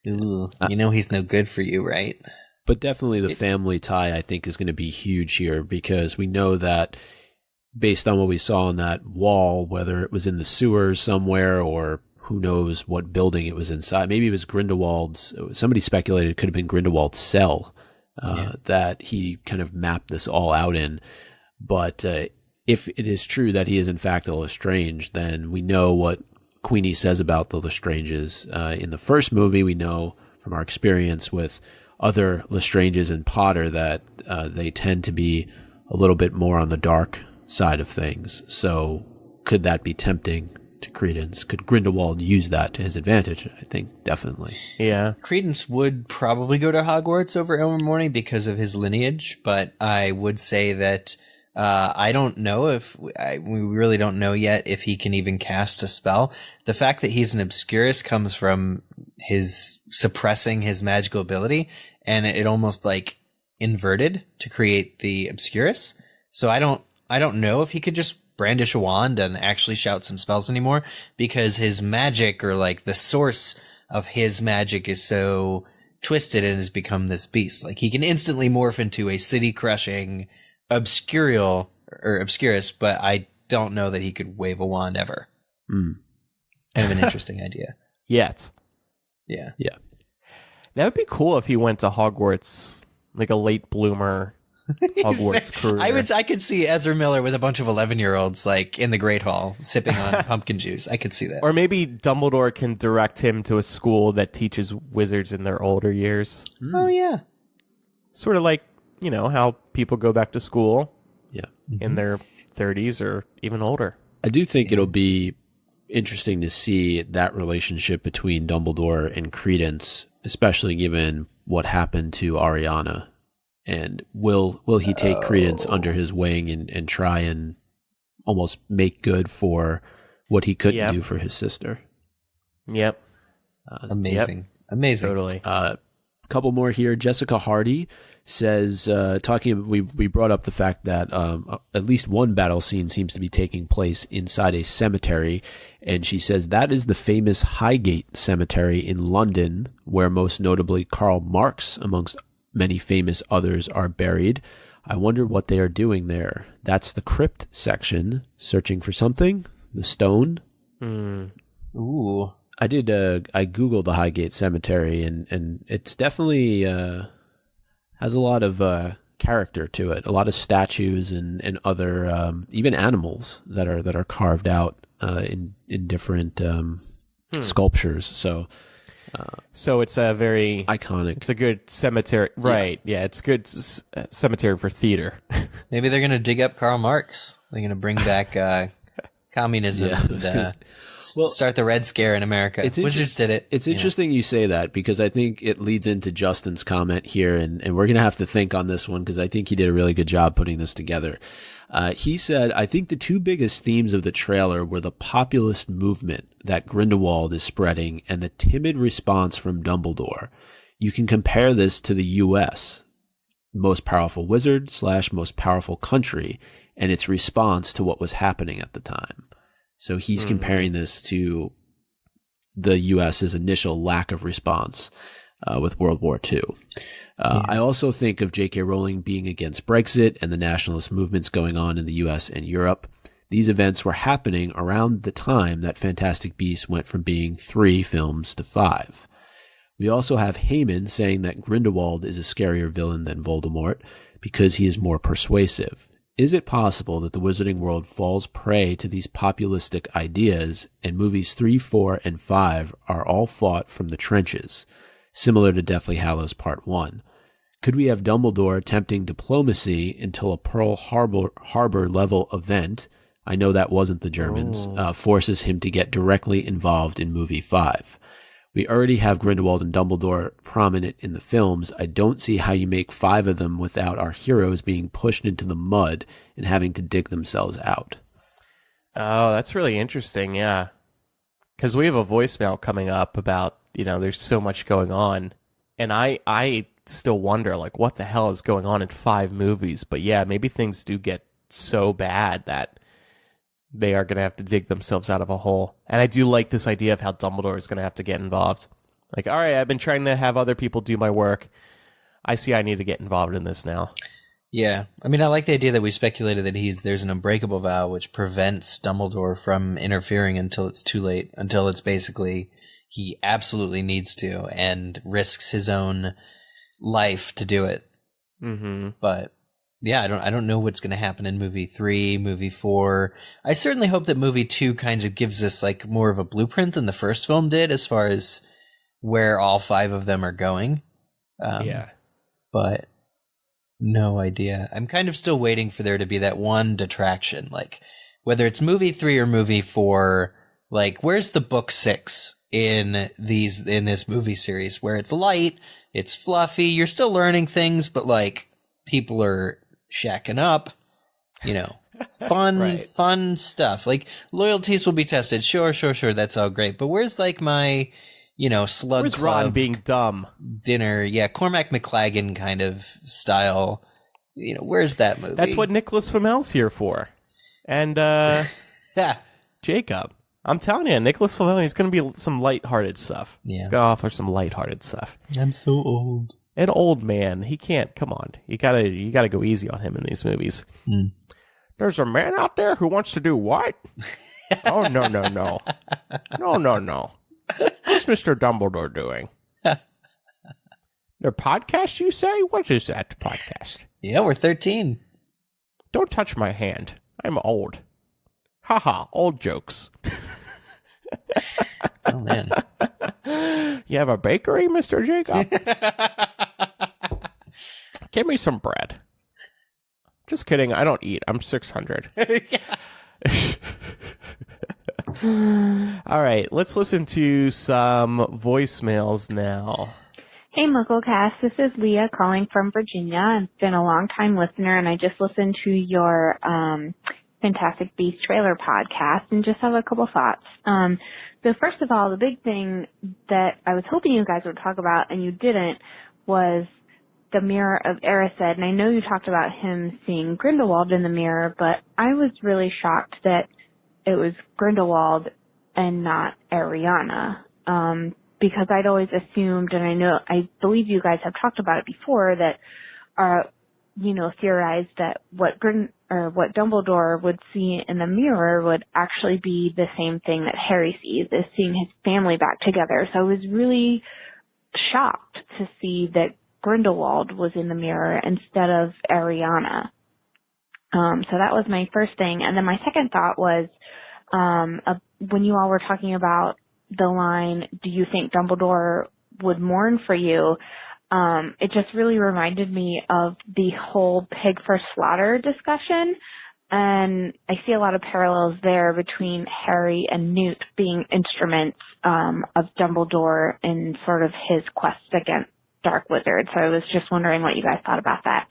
Ooh, you know he's no good for you, right? But definitely the family tie, I think, is going to be huge here, because we know that based on what we saw on that wall, whether it was in the sewers somewhere or who knows what building it was inside, maybe it was Grindelwald's, somebody speculated it could have been Grindelwald's cell that he kind of mapped this all out in. But if it is true that he is in fact a Lestrange, then we know what Queenie says about the Lestranges. In the first movie, we know from our experience with other Lestranges and Potter that they tend to be a little bit more on the dark side of things. So could that be tempting to Credence? Could Grindelwald use that to his advantage? I think definitely. Yeah. Credence would probably go to Hogwarts over Ilvermorny because of his lineage, but I would say that I don't know if we really don't know yet if he can even cast a spell. The fact that he's an Obscurus comes from his suppressing his magical ability, and it almost like inverted to create the Obscurus. So I don't know if he could just brandish a wand and actually shout some spells anymore, because his magic, or like the source of his magic, is so twisted and has become this beast. Like he can instantly morph into a city crushing Obscurus, but I don't know that he could wave a wand ever. Kind of an interesting idea. Yet. Yeah. That would be cool if he went to Hogwarts, like a late bloomer Hogwarts career. I could see Ezra Miller with a bunch of 11-year-olds like in the Great Hall sipping on pumpkin juice. I could see that. Or maybe Dumbledore can direct him to a school that teaches wizards in their older years. Oh yeah. Sort of like, you know, how people go back to school in their 30s or even older. I do think it'll be interesting to see that relationship between Dumbledore and Credence, especially given what happened to Ariana. And will he take Credence under his wing and try and almost make good for what he couldn't do for his sister? Yep. Amazing. Totally. couple more here. Jessica Hardy says, we brought up the fact that at least one battle scene seems to be taking place inside a cemetery, and she says that is the famous Highgate Cemetery in London, where most notably Karl Marx, amongst many famous others, are buried. I wonder what they are doing there. That's the crypt section. Searching for something? The stone? Ooh. I Googled the Highgate Cemetery, and it's definitely has a lot of character to it. A lot of statues and other even animals that are carved out in different sculptures. So it's a very iconic. It's a good cemetery, right? Yeah, it's a good cemetery for theater. Maybe they're going to dig up Karl Marx. They're going to bring back communism and start the Red Scare in America. Wizards did it. It's interesting you say that, because I think it leads into Justin's comment here, and we're going to have to think on this one because I think he did a really good job putting this together. He said, I think the two biggest themes of the trailer were the populist movement that Grindelwald is spreading and the timid response from Dumbledore. You can compare this to the U.S., most powerful wizard / most powerful country, and its response to what was happening at the time. So he's comparing this to the U.S.'s initial lack of response with World War II. I also think of J.K. Rowling being against Brexit and the nationalist movements going on in the U.S. and Europe. These events were happening around the time that Fantastic Beasts went from being 3 films to 5. We also have Heyman saying that Grindelwald is a scarier villain than Voldemort because he is more persuasive. Is it possible that the wizarding world falls prey to these populistic ideas, and movies 3, 4, and 5 are all fought from the trenches, similar to Deathly Hallows Part 1? Could we have Dumbledore attempting diplomacy until a Pearl Harbor level event, I know that wasn't the Germans, forces him to get directly involved in movie 5? We already have Grindelwald and Dumbledore prominent in the films. I don't see how you make 5 of them without our heroes being pushed into the mud and having to dig themselves out. Oh, that's really interesting, yeah. Because we have a voicemail coming up about, there's so much going on. And I still wonder, what the hell is going on in 5 movies? But yeah, maybe things do get so bad that they are going to have to dig themselves out of a hole. And I do like this idea of how Dumbledore is going to have to get involved. All right, I've been trying to have other people do my work. I see I need to get involved in this now. Yeah. I mean, I like the idea that we speculated that there's an unbreakable vow which prevents Dumbledore from interfering until it's too late, until it's basically he absolutely needs to and risks his own life to do it. Mm-hmm. But yeah, I don't know what's going to happen in movie 3, movie 4. I certainly hope that movie 2 kind of gives us more of a blueprint than the first film did as far as where all 5 of them are going. Yeah. But no idea. I'm kind of still waiting for there to be that one detraction, whether it's movie 3 or movie 4, where's the book 6 in this movie series where it's light, it's fluffy, you're still learning things, but people are shacking up, fun, right. Fun stuff. Loyalties will be tested. Sure. That's all great. But where's my, slug where's club Ron being dumb dinner? Yeah. Cormac McLagan kind of style. Where's that movie? That's what Nicolas Flamel's here for. And, Jacob, I'm telling you, Nicolas Flamel, he's going to be some lighthearted stuff. Yeah. He's going to offer some lighthearted stuff. I'm so old. An old man, he can't. Come on, you gotta go easy on him in these movies. There's a man out there who wants to do what? Oh no! What's Mr. Dumbledore doing? Their podcast, you say? What is that podcast? Yeah, we're 13. Don't touch my hand. I'm old. Haha, old jokes. Oh man. You have a bakery, Mr. Jacob? Give me some bread. Just kidding. I don't eat. I'm 600. All right. Let's listen to some voicemails now. Hey, MuggleCast. This is Leah calling from Virginia. I've been a long-time listener, and I just listened to your Fantastic Beasts trailer podcast and just have a couple thoughts. So first of all, the big thing that I was hoping you guys would talk about, and you didn't, was the Mirror of Erised. And I know you talked about him seeing Grindelwald in the mirror, but I was really shocked that it was Grindelwald and not Ariana. Because I'd always assumed, and I believe you guys have talked about it before, that, theorized that what Dumbledore would see in the mirror would actually be the same thing that Harry sees, is seeing his family back together. So I was really shocked to see that Grindelwald was in the mirror instead of Ariana. So that was my first thing. And then my second thought was, when you all were talking about the line, do you think Dumbledore would mourn for you? It just really reminded me of the whole pig for slaughter discussion. And I see a lot of parallels there between Harry and Newt being instruments of Dumbledore in sort of his quest against Dark Wizard. So I was just wondering what you guys thought about that.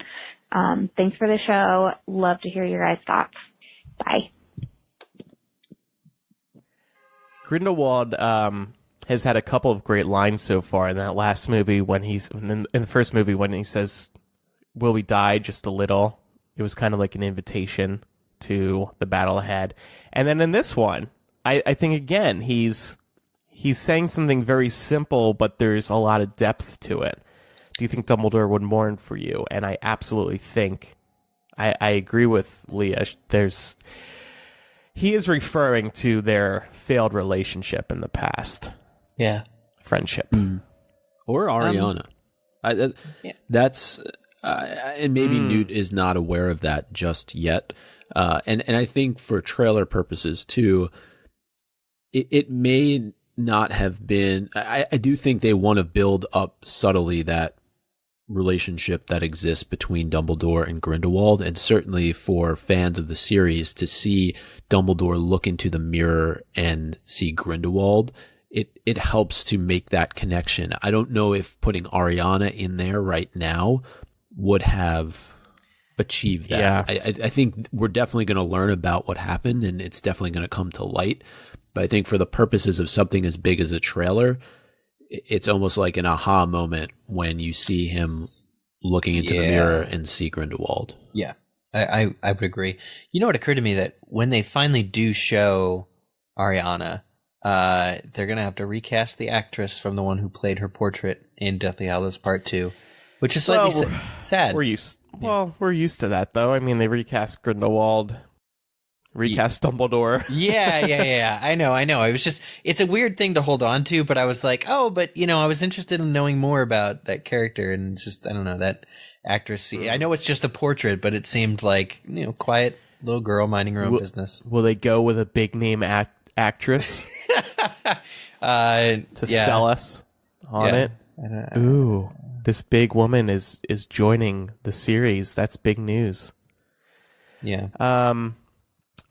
Thanks for the show. Love to hear your guys' thoughts. Bye. Grindelwald has had a couple of great lines so far in that last movie in the first movie when he says, "Will we die just a little?" It was kind of like an invitation to the battle ahead. And then in this one, I think again, he's saying something very simple, but there's a lot of depth to it. Do you think Dumbledore would mourn for you? And I absolutely think, I agree with Leah. He is referring to their failed relationship in the past. Yeah. Friendship. Or Ariana. That's, and maybe Newt is not aware of that just yet. And I think for trailer purposes too, it may not have been, I do think they want to build up subtly that relationship that exists between Dumbledore and Grindelwald, and certainly for fans of the series to see Dumbledore look into the mirror and see Grindelwald, it helps to make that connection. I don't know if putting Ariana in there right now would have achieved that. Yeah. I think we're definitely going to learn about what happened, and it's definitely going to come to light. But I think for the purposes of something as big as a trailer, it's almost like an aha moment when you see him looking into the mirror and see Grindelwald. Yeah, I would agree. You know what occurred to me? That when they finally do show Ariana, they're going to have to recast the actress from the one who played her portrait in Deathly Hallows Part 2, which is slightly sad. We're used to that, though. I mean, they recast Grindelwald. Recast Dumbledore. Yeah. I know. It's a weird thing to hold on to, but I was like, I was interested in knowing more about that character, and it's just, I don't know, that actress. I know it's just a portrait, but it seemed like, quiet little girl minding her own business. Will they go with a big name actress to sell us on it? Ooh, this big woman is joining the series. That's big news. Yeah.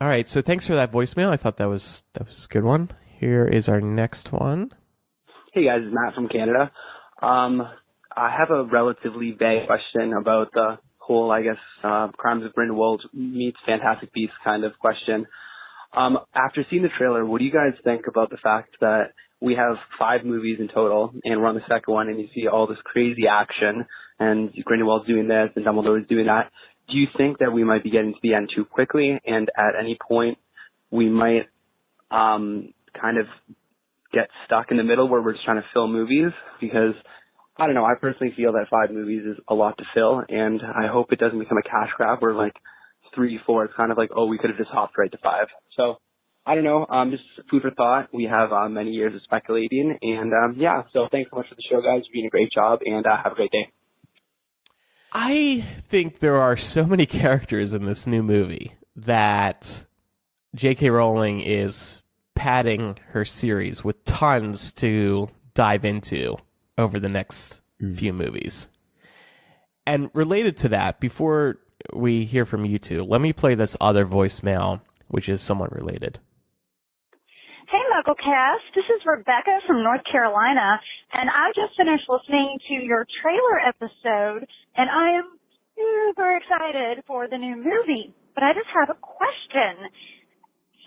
All right, so thanks for that voicemail. I thought that was a good one. Here is our next one. Hey guys, it's Matt from Canada. I have a relatively vague question about the whole, Crimes of Grindelwald meets Fantastic Beasts kind of question. After seeing the trailer, what do you guys think about the fact that we have 5 movies in total, and we're on the second one, and you see all this crazy action, and Grindelwald's doing this, and Dumbledore's doing that? Do you think that we might be getting to the end too quickly, and at any point we might kind of get stuck in the middle where we're just trying to fill movies? Because, I don't know, I personally feel that 5 movies is a lot to fill, and I hope it doesn't become a cash grab where 3, 4, it's kind of we could have just hopped right to 5. So, I don't know, just food for thought. We have many years of speculating, and so thanks so much for the show, guys. You're doing a great job, and have a great day. I think there are so many characters in this new movie that J.K. Rowling is padding her series with tons to dive into over the next few movies. And related to that, before we hear from you two, let me play this other voicemail, which is somewhat related. Hey, MuggleCast. This is Rebecca from North Carolina, and I just finished listening to your trailer episode, and I am super excited for the new movie. But I just have a question.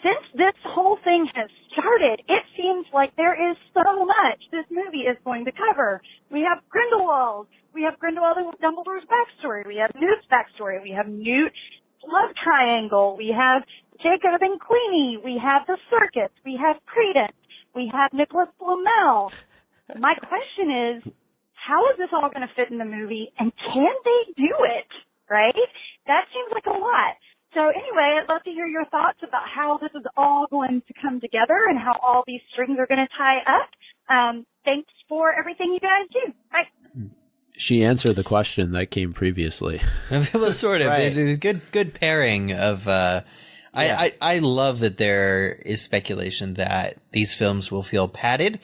Since this whole thing has started, it seems like there is so much this movie is going to cover. We have Grindelwald, We have Grindelwald and Dumbledore's backstory. We have Newt's backstory. We have Newt's love triangle. We have Jacob and Queenie. We have the circus. We have Credence. We have Nicolas Flamel. My question is, how is this all going to fit in the movie, and can they do it, right? That seems like a lot. So anyway, I'd love to hear your thoughts about how this is all going to come together and how all these strings are going to tie up. Thanks for everything you guys do. Bye. She answered the question that came previously. It was sort of a good pairing of. I love that there is speculation that these films will feel padded.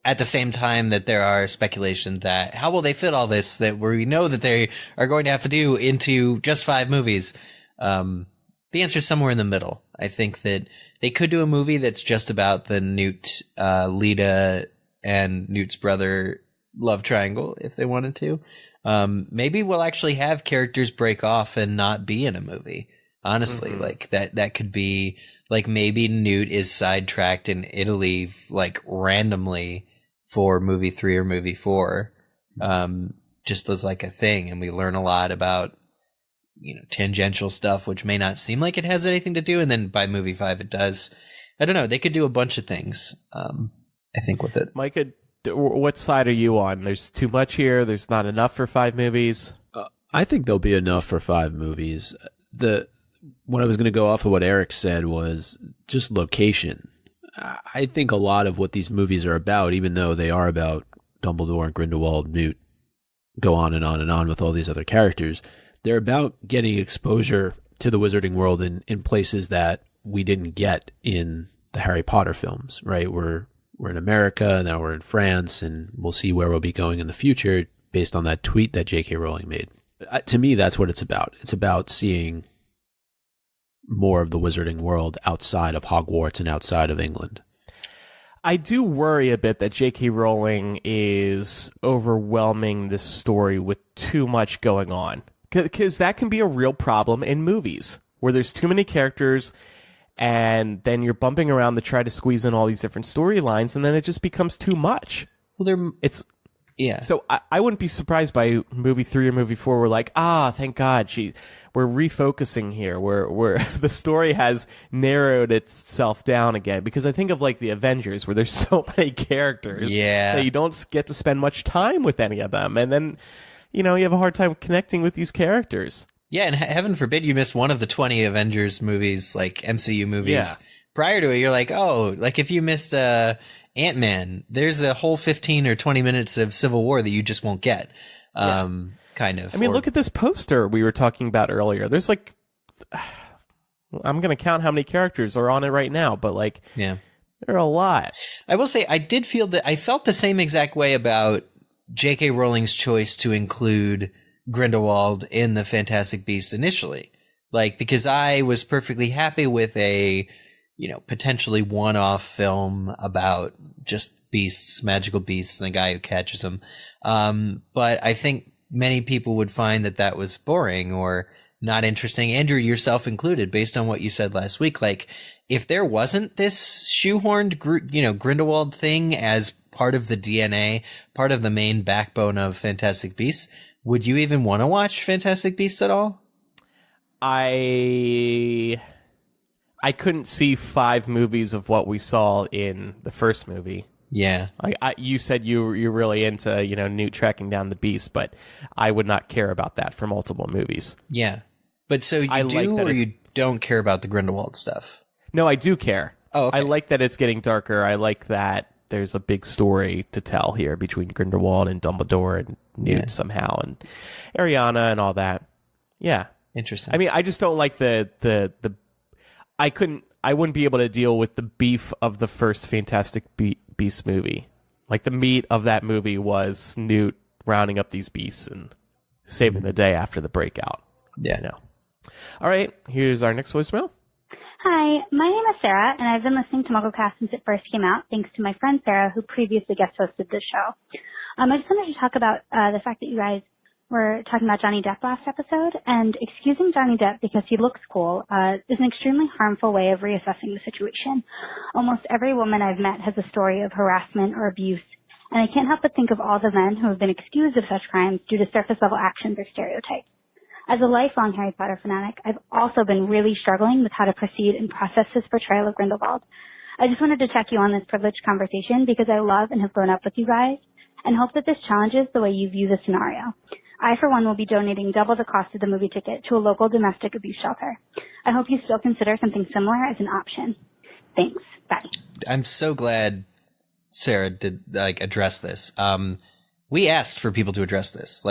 At the same time that there are speculation that how will they fit all this that we know that they are going to have to do into just 5 movies. The answer is somewhere in the middle. I think that they could do a movie that's just about the Newt, Lita, and Newt's brother love triangle if they wanted to. Maybe we'll actually have characters break off and not be in a movie. Honestly, like that could be like maybe Newt is sidetracked in Italy, like randomly for movie 3 or movie 4, just as like a thing. And we learn a lot about, tangential stuff, which may not seem like it has anything to do. And then by movie 5, it does. I don't know. They could do a bunch of things, I think, with it. Micah, what side are you on? There's too much here. There's not enough for 5 movies. I think there'll be enough for 5 movies. What I was going to go off of what Eric said was just location. I think a lot of what these movies are about, even though they are about Dumbledore and Grindelwald, Newt, go on and on and on with all these other characters, they're about getting exposure to the wizarding world in places that we didn't get in the Harry Potter films, right? We're in America, now we're in France, and we'll see where we'll be going in the future based on that tweet that J.K. Rowling made. To me, that's what it's about. It's about seeing more of the wizarding world outside of Hogwarts and outside of England. I do worry a bit that J.K. Rowling is overwhelming this story with too much going on. Because that can be a real problem in movies, where there's too many characters, and then you're bumping around to try to squeeze in all these different storylines, and then it just becomes too much. Well, yeah. So I wouldn't be surprised by movie 3 or movie 4. We're like, thank God, we're refocusing here. Where the story has narrowed itself down again. Because I think of like the Avengers, where there's so many characters that you don't get to spend much time with any of them, and then you have a hard time connecting with these characters. Yeah, and heaven forbid you miss one of the 20 Avengers movies, like MCU movies. Yeah. Prior to it, you're like, like if you missed Ant-Man, there's a whole 15 or 20 minutes of Civil War that you just won't get, kind of. I mean, look at this poster we were talking about earlier. There's like, I'm going to count how many characters are on it right now, but like, there are a lot. I will say, I felt the same exact way about J.K. Rowling's choice to include Grindelwald in the Fantastic Beasts initially. Like, because I was perfectly happy with a potentially one-off film about just beasts, magical beasts, and the guy who catches them. But I think many people would find that was boring or not interesting. Andrew, yourself included, based on what you said last week. Like, if there wasn't this shoehorned, Grindelwald thing as part of the DNA, part of the main backbone of Fantastic Beasts, would you even want to watch Fantastic Beasts at all? I couldn't see 5 movies of what we saw in the first movie. Yeah. You said you're really into, Newt tracking down the beast, but I would not care about that for multiple movies. Yeah. But so you don't care about the Grindelwald stuff? No, I do care. Oh, okay. I like that it's getting darker. I like that there's a big story to tell here between Grindelwald and Dumbledore and Newt somehow, and Ariana and all that. Yeah. Interesting. I mean, I just don't like I wouldn't be able to deal with the beef of the first Fantastic Beasts movie. Like, the meat of that movie was Newt rounding up these beasts and saving the day after the breakout. Yeah. All right, here's our next voicemail. Hi, my name is Sarah, and I've been listening to MuggleCast since it first came out, thanks to my friend Sarah, who previously guest hosted this show. I just wanted to talk about the fact that you guys were talking about Johnny Depp last episode, and excusing Johnny Depp because he looks cool is an extremely harmful way of reassessing the situation. Almost every woman I've met has a story of harassment or abuse, and I can't help but think of all the men who have been accused of such crimes due to surface-level actions or stereotypes. As a lifelong Harry Potter fanatic, I've also been really struggling with how to proceed and process his portrayal of Grindelwald. I just wanted to check you on this privileged conversation because I love and have grown up with you guys, and hope that this challenges the way you view the scenario. I, for one, will be donating double the cost of the movie ticket to a local domestic abuse shelter. I hope you still consider something similar as an option. Thanks. Bye. I'm so glad Sarah did address this. We asked for people to address this.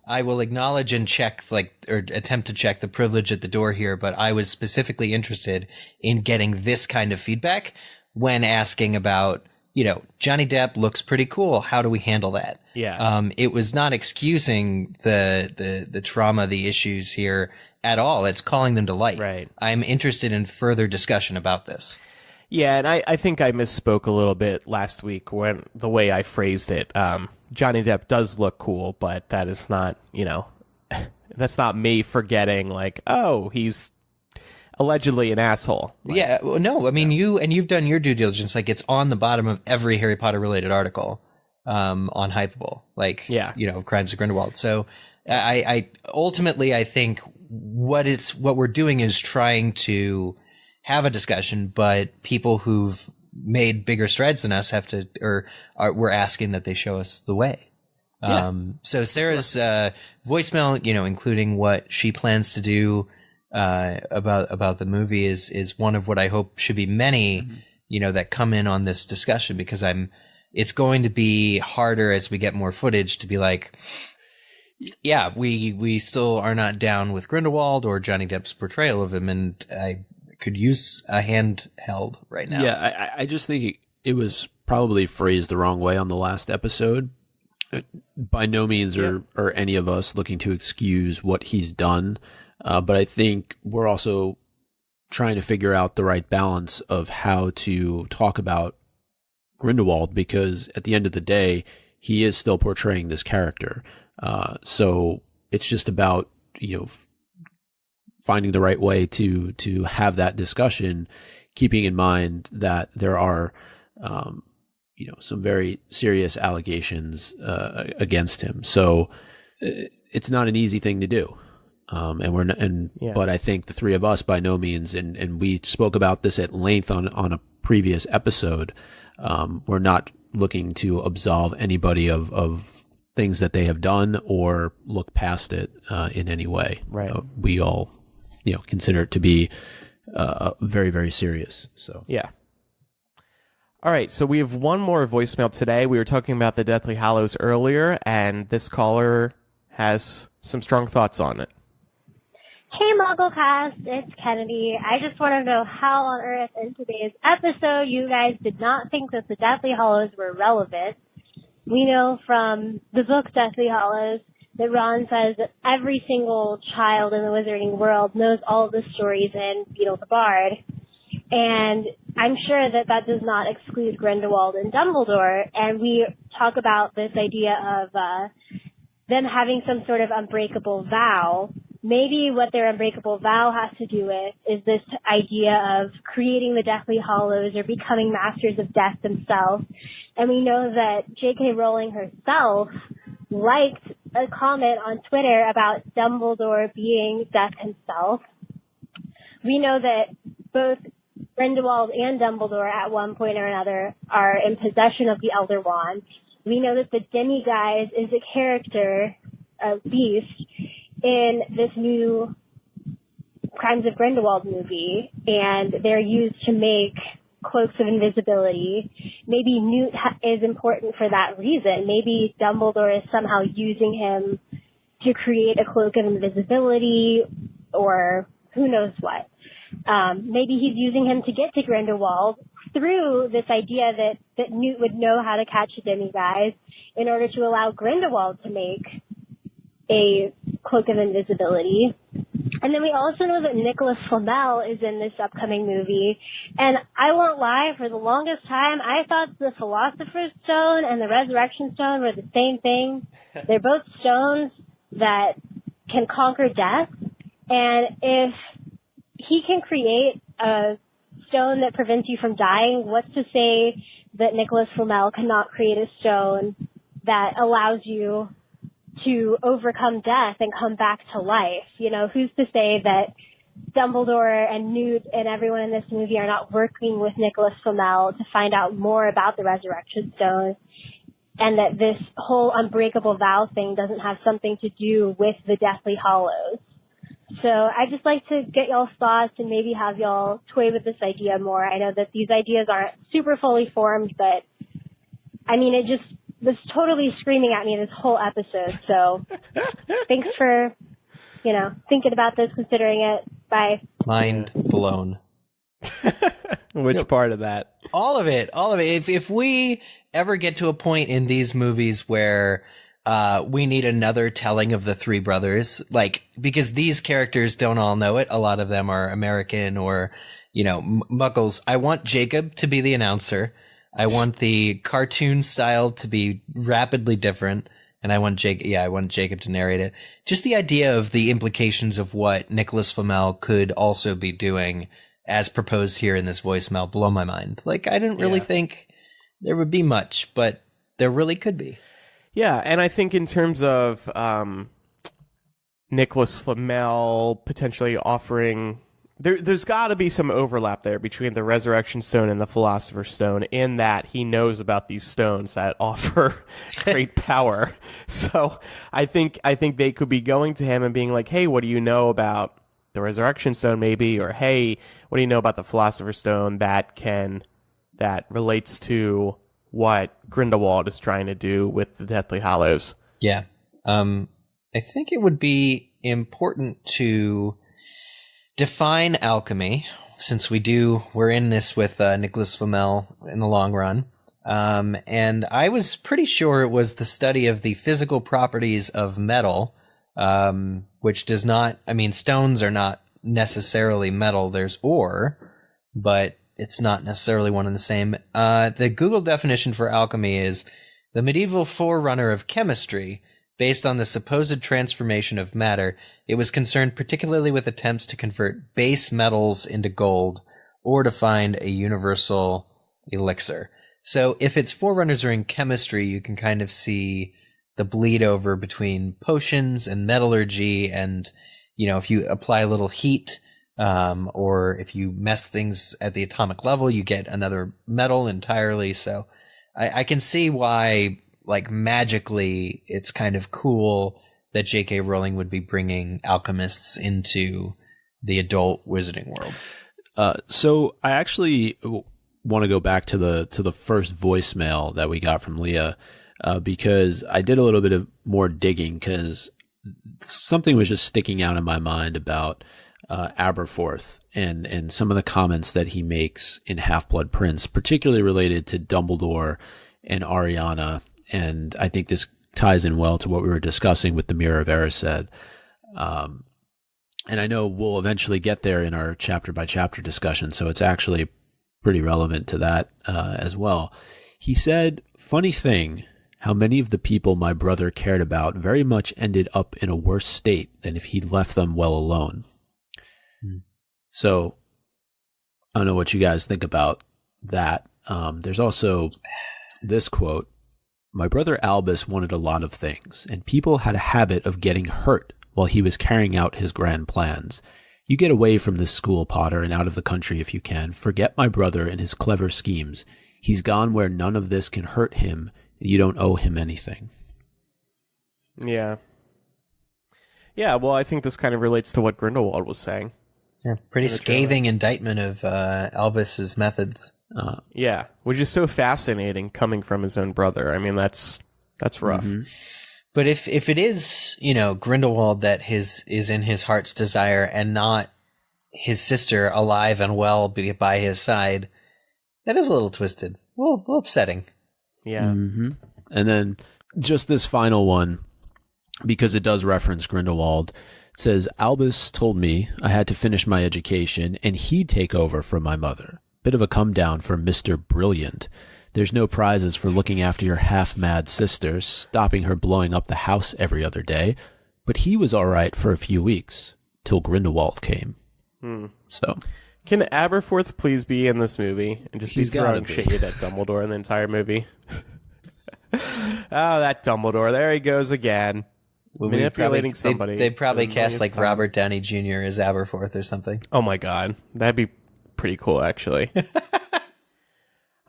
I will acknowledge and check, or attempt to check the privilege at the door here, but I was specifically interested in getting this kind of feedback when asking about, Johnny Depp looks pretty cool. How do we handle that? Yeah. It was not excusing the trauma, the issues here at all. It's calling them to light. Right. I'm interested in further discussion about this. Yeah, and I think I misspoke a little bit last week when the way I phrased it. Johnny Depp does look cool, but that is not, that's not me forgetting he's allegedly an asshole. You've done your due diligence. It's on the bottom of every Harry Potter related article on Hypeable, Crimes of Grindelwald. So I ultimately I think what we're doing is trying to have a discussion, but people who've made bigger strides than us have to, we're asking that they show us the way. Yeah. So Sarah's voicemail, including what she plans to do about the movie is one of what I hope should be many, that come in on this discussion, because it's going to be harder as we get more footage to be we still are not down with Grindelwald or Johnny Depp's portrayal of him, and I could use a handheld right now. Yeah, I just think it was probably phrased the wrong way on the last episode. By no means are any of us looking to excuse what he's done, but I think we're also trying to figure out the right balance of how to talk about Grindelwald, because at the end of the day, he is still portraying this character. So it's just about, finding the right way to have that discussion, keeping in mind that there are, some very serious allegations against him. So it's not an easy thing to do. But I think the three of us, by no means, and we spoke about this at length on a previous episode, we're not looking to absolve anybody of things that they have done or look past it in any way. Right. We all, consider it to be very, very serious. So yeah. All right, so we have one more voicemail today. We were talking about the Deathly Hallows earlier, and this caller has some strong thoughts on it. Hey, MuggleCast, it's Kennedy. I just want to know how on earth in today's episode you guys did not think that the Deathly Hallows were relevant. We know from the book Deathly Hallows that Ron says that every single child in the wizarding world knows all the stories in Beedle the Bard. And I'm sure that does not exclude Grindelwald and Dumbledore. And we talk about this idea of them having some sort of unbreakable vow. Maybe what their unbreakable vow has to do with is this idea of creating the Deathly Hallows or becoming masters of death themselves. And we know that J.K. Rowling herself liked a comment on Twitter about Dumbledore being death himself. We know that both Grindelwald and Dumbledore at one point or another are in possession of the Elder Wand. We know that the Demiguise is a character, a beast, in this new Crimes of Grindelwald movie, and they're used to make cloaks of invisibility. Maybe Newt is important for that reason. Maybe Dumbledore is somehow using him to create a cloak of invisibility, or who knows what. Maybe he's using him to get to Grindelwald through this idea that Newt would know how to catch a Demiguise in order to allow Grindelwald to make a cloak of invisibility. And then we also know that Nicolas Flamel is in this upcoming movie. And I won't lie, for the longest time, I thought the Philosopher's Stone and the Resurrection Stone were the same thing. They're both stones that can conquer death. And if he can create a stone that prevents you from dying, what's to say that Nicolas Flamel cannot create a stone that allows you to overcome death and come back to life. You know, who's to say that Dumbledore and Newt and everyone in this movie are not working with Nicolas Flamel to find out more about the Resurrection Stone, and that this whole unbreakable vow thing doesn't have something to do with the Deathly Hallows. So I'd just like to get y'all's thoughts and maybe have y'all toy with this idea more. I know that these ideas aren't super fully formed, but I mean, it just was totally screaming at me this whole episode. So thanks for, you know, thinking about this, considering it. Bye. Mind blown. Which part of that? All of it. If we ever get to a point in these movies where we need another telling of the three brothers, like, because these characters don't all know it. A lot of them are American or, you know, Muggles. I want Jacob to be the announcer. I want the cartoon style to be rapidly different. And I want Jacob to narrate it. Just the idea of the implications of what Nicolas Flamel could also be doing as proposed here in this voicemail blow my mind. Like, I didn't really think there would be much, but there really could be. Yeah, and I think in terms of Nicolas Flamel potentially offering... There's got to be some overlap there between the Resurrection Stone and the Philosopher's Stone, in that he knows about these stones that offer great power. So I think they could be going to him and being like, hey, what do you know about the Resurrection Stone maybe? Or, hey, what do you know about the Philosopher's Stone that relates to what Grindelwald is trying to do with the Deathly Hallows? Yeah. I think it would be important to define alchemy, since we're in this with Nicolas Flamel in the long run. And I was pretty sure it was the study of the physical properties of metal, which does not, I mean, stones are not necessarily metal. There's ore, but it's not necessarily one and the same. The Google definition for alchemy is the medieval forerunner of chemistry. Based on the supposed transformation of matter, it was concerned particularly with attempts to convert base metals into gold or to find a universal elixir. So if its forerunners are in chemistry, you can kind of see the bleed over between potions and metallurgy, and, you know, if you apply a little heat, or if you mess things at the atomic level, you get another metal entirely. So I can see why, like, magically, it's kind of cool that J.K. Rowling would be bringing alchemists into the adult wizarding world. So I actually want to go back to the first voicemail that we got from Leah, because I did a little bit of more digging, because something was just sticking out in my mind about Aberforth and some of the comments that he makes in Half-Blood Prince, particularly related to Dumbledore and Ariana. And I think this ties in well to what we were discussing with the Mirror of Erised. And I know we'll eventually get there in our chapter by chapter discussion, so it's actually pretty relevant to that as well. He said, "Funny thing, how many of the people my brother cared about very much ended up in a worse state than if he'd left them well alone." So I don't know what you guys think about that. There's also this quote: "My brother Albus wanted a lot of things, and people had a habit of getting hurt while he was carrying out his grand plans. You get away from this school, Potter, and out of the country if you can. Forget my brother and his clever schemes. He's gone where none of this can hurt him, and you don't owe him anything." Yeah. Yeah, well, I think this kind of relates to what Grindelwald was saying. Yeah, pretty scathing indictment of Albus's methods. Yeah, which is so fascinating coming from his own brother. I mean, that's rough. Mm-hmm. But if it is, you know, Grindelwald that is in his heart's desire and not his sister alive and well by his side, that is a little twisted, a little upsetting. Yeah. Mm-hmm. And then just this final one, because it does reference Grindelwald, it says, "Albus told me I had to finish my education and he'd take over from my mother. Bit of a come down for Mr. Brilliant. There's no prizes for looking after your half-mad sister, stopping her blowing up the house every other day. But he was all right for a few weeks, till Grindelwald came." So, Can Aberforth please be in this movie and just be throwing shade at Dumbledore in the entire movie? Oh, that Dumbledore. There he goes again. Manipulating somebody. They'd probably cast like Robert Downey Jr. as Aberforth or something. Oh my god. That'd be pretty cool, actually.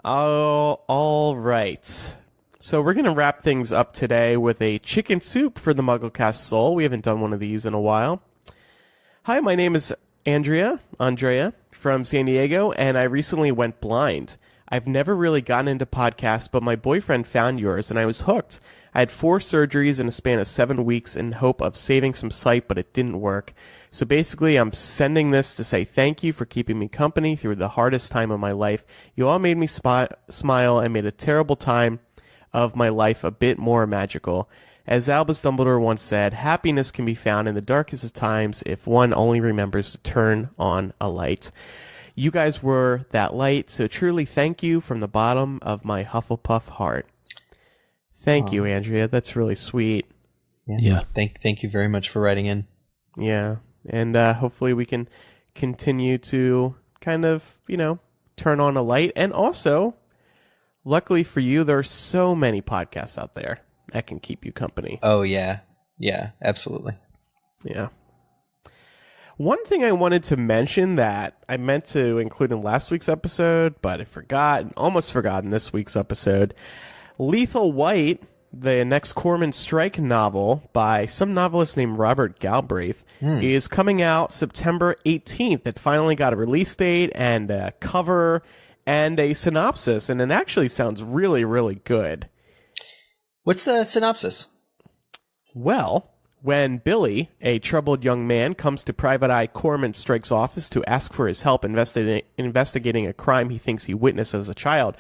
Oh, all right. So we're going to wrap things up today with a chicken soup for the MuggleCast soul. We haven't done one of these in a while. Hi, my name is Andrea from San Diego, and I recently went blind. I've never really gotten into podcasts, but my boyfriend found yours, and I was hooked. I had 4 surgeries in a span of 7 weeks in hope of saving some sight, but it didn't work. So basically, I'm sending this to say thank you for keeping me company through the hardest time of my life. You all made me smile and made a terrible time of my life a bit more magical. As Albus Dumbledore once said, happiness can be found in the darkest of times if one only remembers to turn on a light. You guys were that light, so truly thank you from the bottom of my Hufflepuff heart. Thank you, Andrea. That's really sweet. Yeah. Thank you very much for writing in. Yeah. And hopefully we can continue to kind of, turn on a light. And also, luckily for you, there are so many podcasts out there that can keep you company. Oh, yeah. Yeah, absolutely. Yeah. One thing I wanted to mention that I meant to include in last week's episode, but I almost forgot in this week's episode. Lethal White, the next Cormoran Strike novel by some novelist named Robert Galbraith, is coming out September 18th. It finally got a release date and a cover and a synopsis, and it actually sounds really, really good. What's the synopsis? Well, when Billy, a troubled young man, comes to Private Eye Cormoran Strike's office to ask for his help investigating a crime he thinks he witnessed as a child,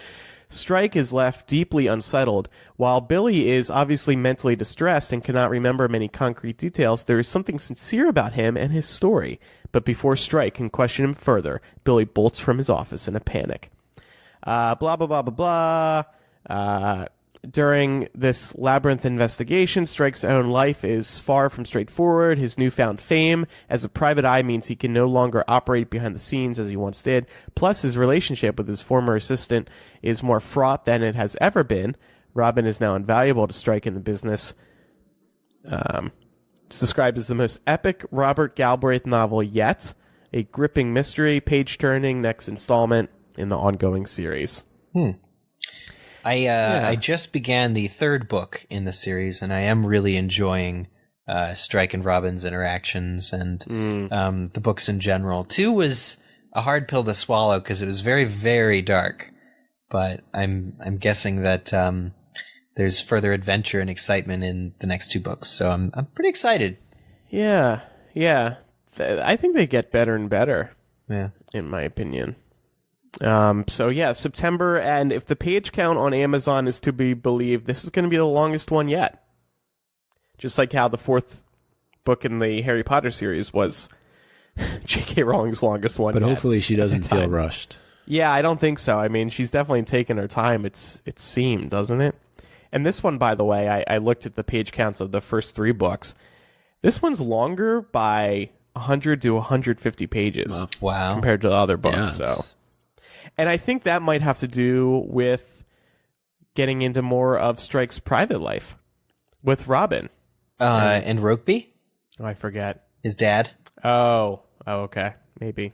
Strike is left deeply unsettled. While Billy is obviously mentally distressed and cannot remember many concrete details, there is something sincere about him and his story. But before Strike can question him further, Billy bolts from his office in a panic. Blah, blah, blah, blah, blah. During this labyrinth investigation, Strike's own life is far from straightforward. His newfound fame as a private eye means he can no longer operate behind the scenes as he once did. Plus, his relationship with his former assistant is more fraught than it has ever been. Robin is now invaluable to Strike in the business. It's described as the most epic Robert Galbraith novel yet. A gripping mystery, page-turning next installment in the ongoing series. I just began the 3rd book in the series, and I am really enjoying Strike and Robin's interactions and the books in general. 2 was a hard pill to swallow because it was very, very dark, but I'm guessing that there's further adventure and excitement in the next 2 books, so I'm pretty excited. Yeah. I think they get better and better. Yeah, in my opinion. So yeah, September, and if the page count on Amazon is to be believed, this is going to be the longest one yet. Just like how the 4th book in the Harry Potter series was J.K. Rowling's longest one. But hopefully she doesn't feel rushed. Yeah, I don't think so. I mean, she's definitely taken her time. It seemed, doesn't it? And this one, by the way, I looked at the page counts of the first 3 books. This one's longer by 100 to 150 pages. Wow. Compared to the other books. Yeah, and I think that might have to do with getting into more of Strike's private life with Robin. And Rokeby? Oh, I forget. His dad? Oh, okay. Maybe.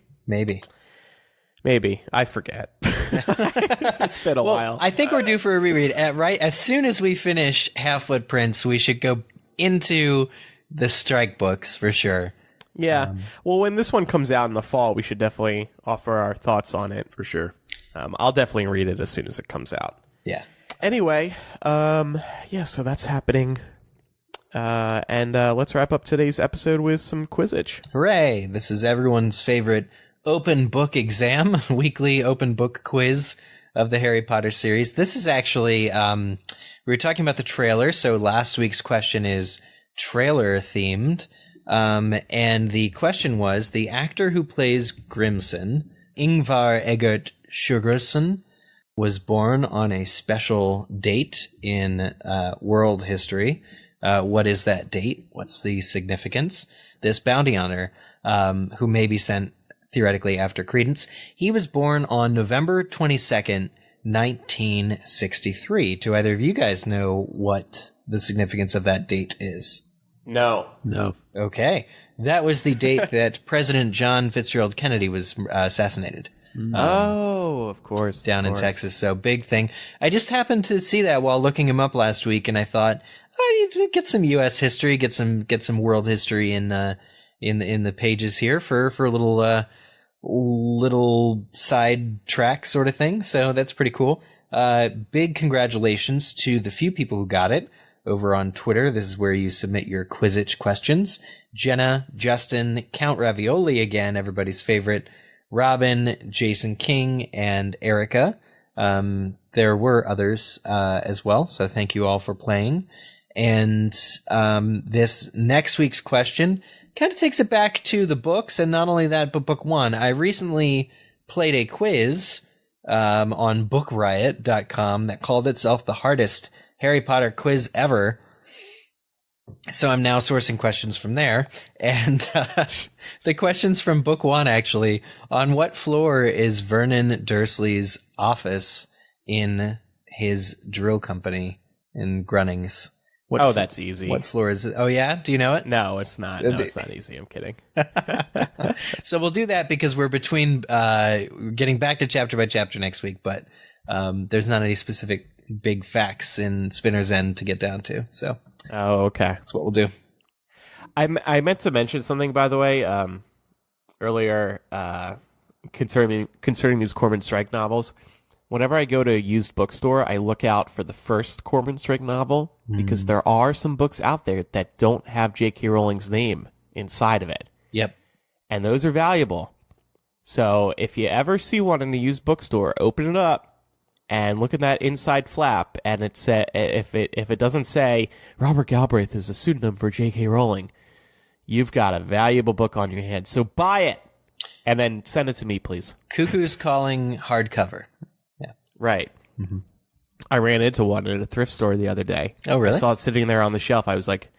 I forget. It's been a while. I think we're due for a reread. Right? As soon as we finish Half-Blood Prince, we should go into the Strike books for sure. Yeah. Well, when this one comes out in the fall, we should definitely offer our thoughts on it. For sure. I'll definitely read it as soon as it comes out. Yeah. Anyway, so that's happening. And let's wrap up today's episode with some Quizzitch. Hooray! This is everyone's favorite open book exam, weekly open book quiz of the Harry Potter series. This is actually, we were talking about the trailer, so last week's question is trailer themed. And the question was, the actor who plays Grimson, Ingvar Eggert Sjurgårdsson, was born on a special date in world history. What is that date? What's the significance? This bounty hunter, who may be sent theoretically after Credence. He was born on November 22nd, 1963. Do either of you guys know what the significance of that date is? No. Okay. That was the date that President John Fitzgerald Kennedy was assassinated. Of course. Down in Texas. So big thing. I just happened to see that while looking him up last week, and I thought, I need to get some U.S. history, get some world history in the pages here for a little side track sort of thing. So that's pretty cool. Big congratulations to the few people who got it over on Twitter. This is where you submit your Quizzitch questions. Jenna, Justin, Count Ravioli again, everybody's favorite, Robin, Jason King, and Erica. There were others as well, so thank you all for playing. And this next week's question kind of takes it back to the books, and not only that, but book one. I recently played a quiz on bookriot.com that called itself the hardest Harry Potter quiz ever. So I'm now sourcing questions from there. And the questions from book one, actually, on what floor is Vernon Dursley's office in his drill company in Grunnings? That's easy. What floor is it? Oh, yeah? Do you know it? No, it's not. No, it's not easy. I'm kidding. So we'll do that because we're between getting back to chapter by chapter next week, but there's not any specific big facts in Spinner's End to get down to. So, okay. That's what we'll do. I meant to mention something, by the way, earlier concerning these Cormoran Strike novels. Whenever I go to a used bookstore, I look out for the first Cormoran Strike novel because there are some books out there that don't have J.K. Rowling's name inside of it. Yep. And those are valuable. So if you ever see one in a used bookstore, open it up and look at that inside flap, and if it doesn't say Robert Galbraith is a pseudonym for J.K. Rowling, you've got a valuable book on your hands. So buy it and then send it to me, please. Cuckoo's Calling hardcover. Right. Mm-hmm. I ran into one at a thrift store the other day. Oh, really? I saw it sitting there on the shelf. I was like,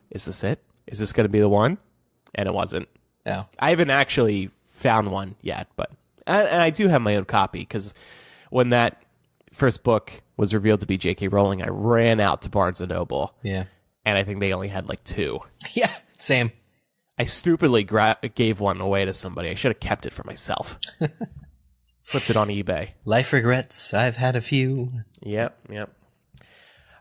is this it? Is this going to be the one? And it wasn't. No. I haven't actually found one yet, but and I do have my own copy because when that first book was revealed to be J.K. Rowling, I ran out to Barnes & Noble. Yeah. And I think they only had like 2. Yeah, same. I stupidly gave one away to somebody. I should have kept it for myself. Flipped it on eBay. Life regrets. I've had a few. Yep.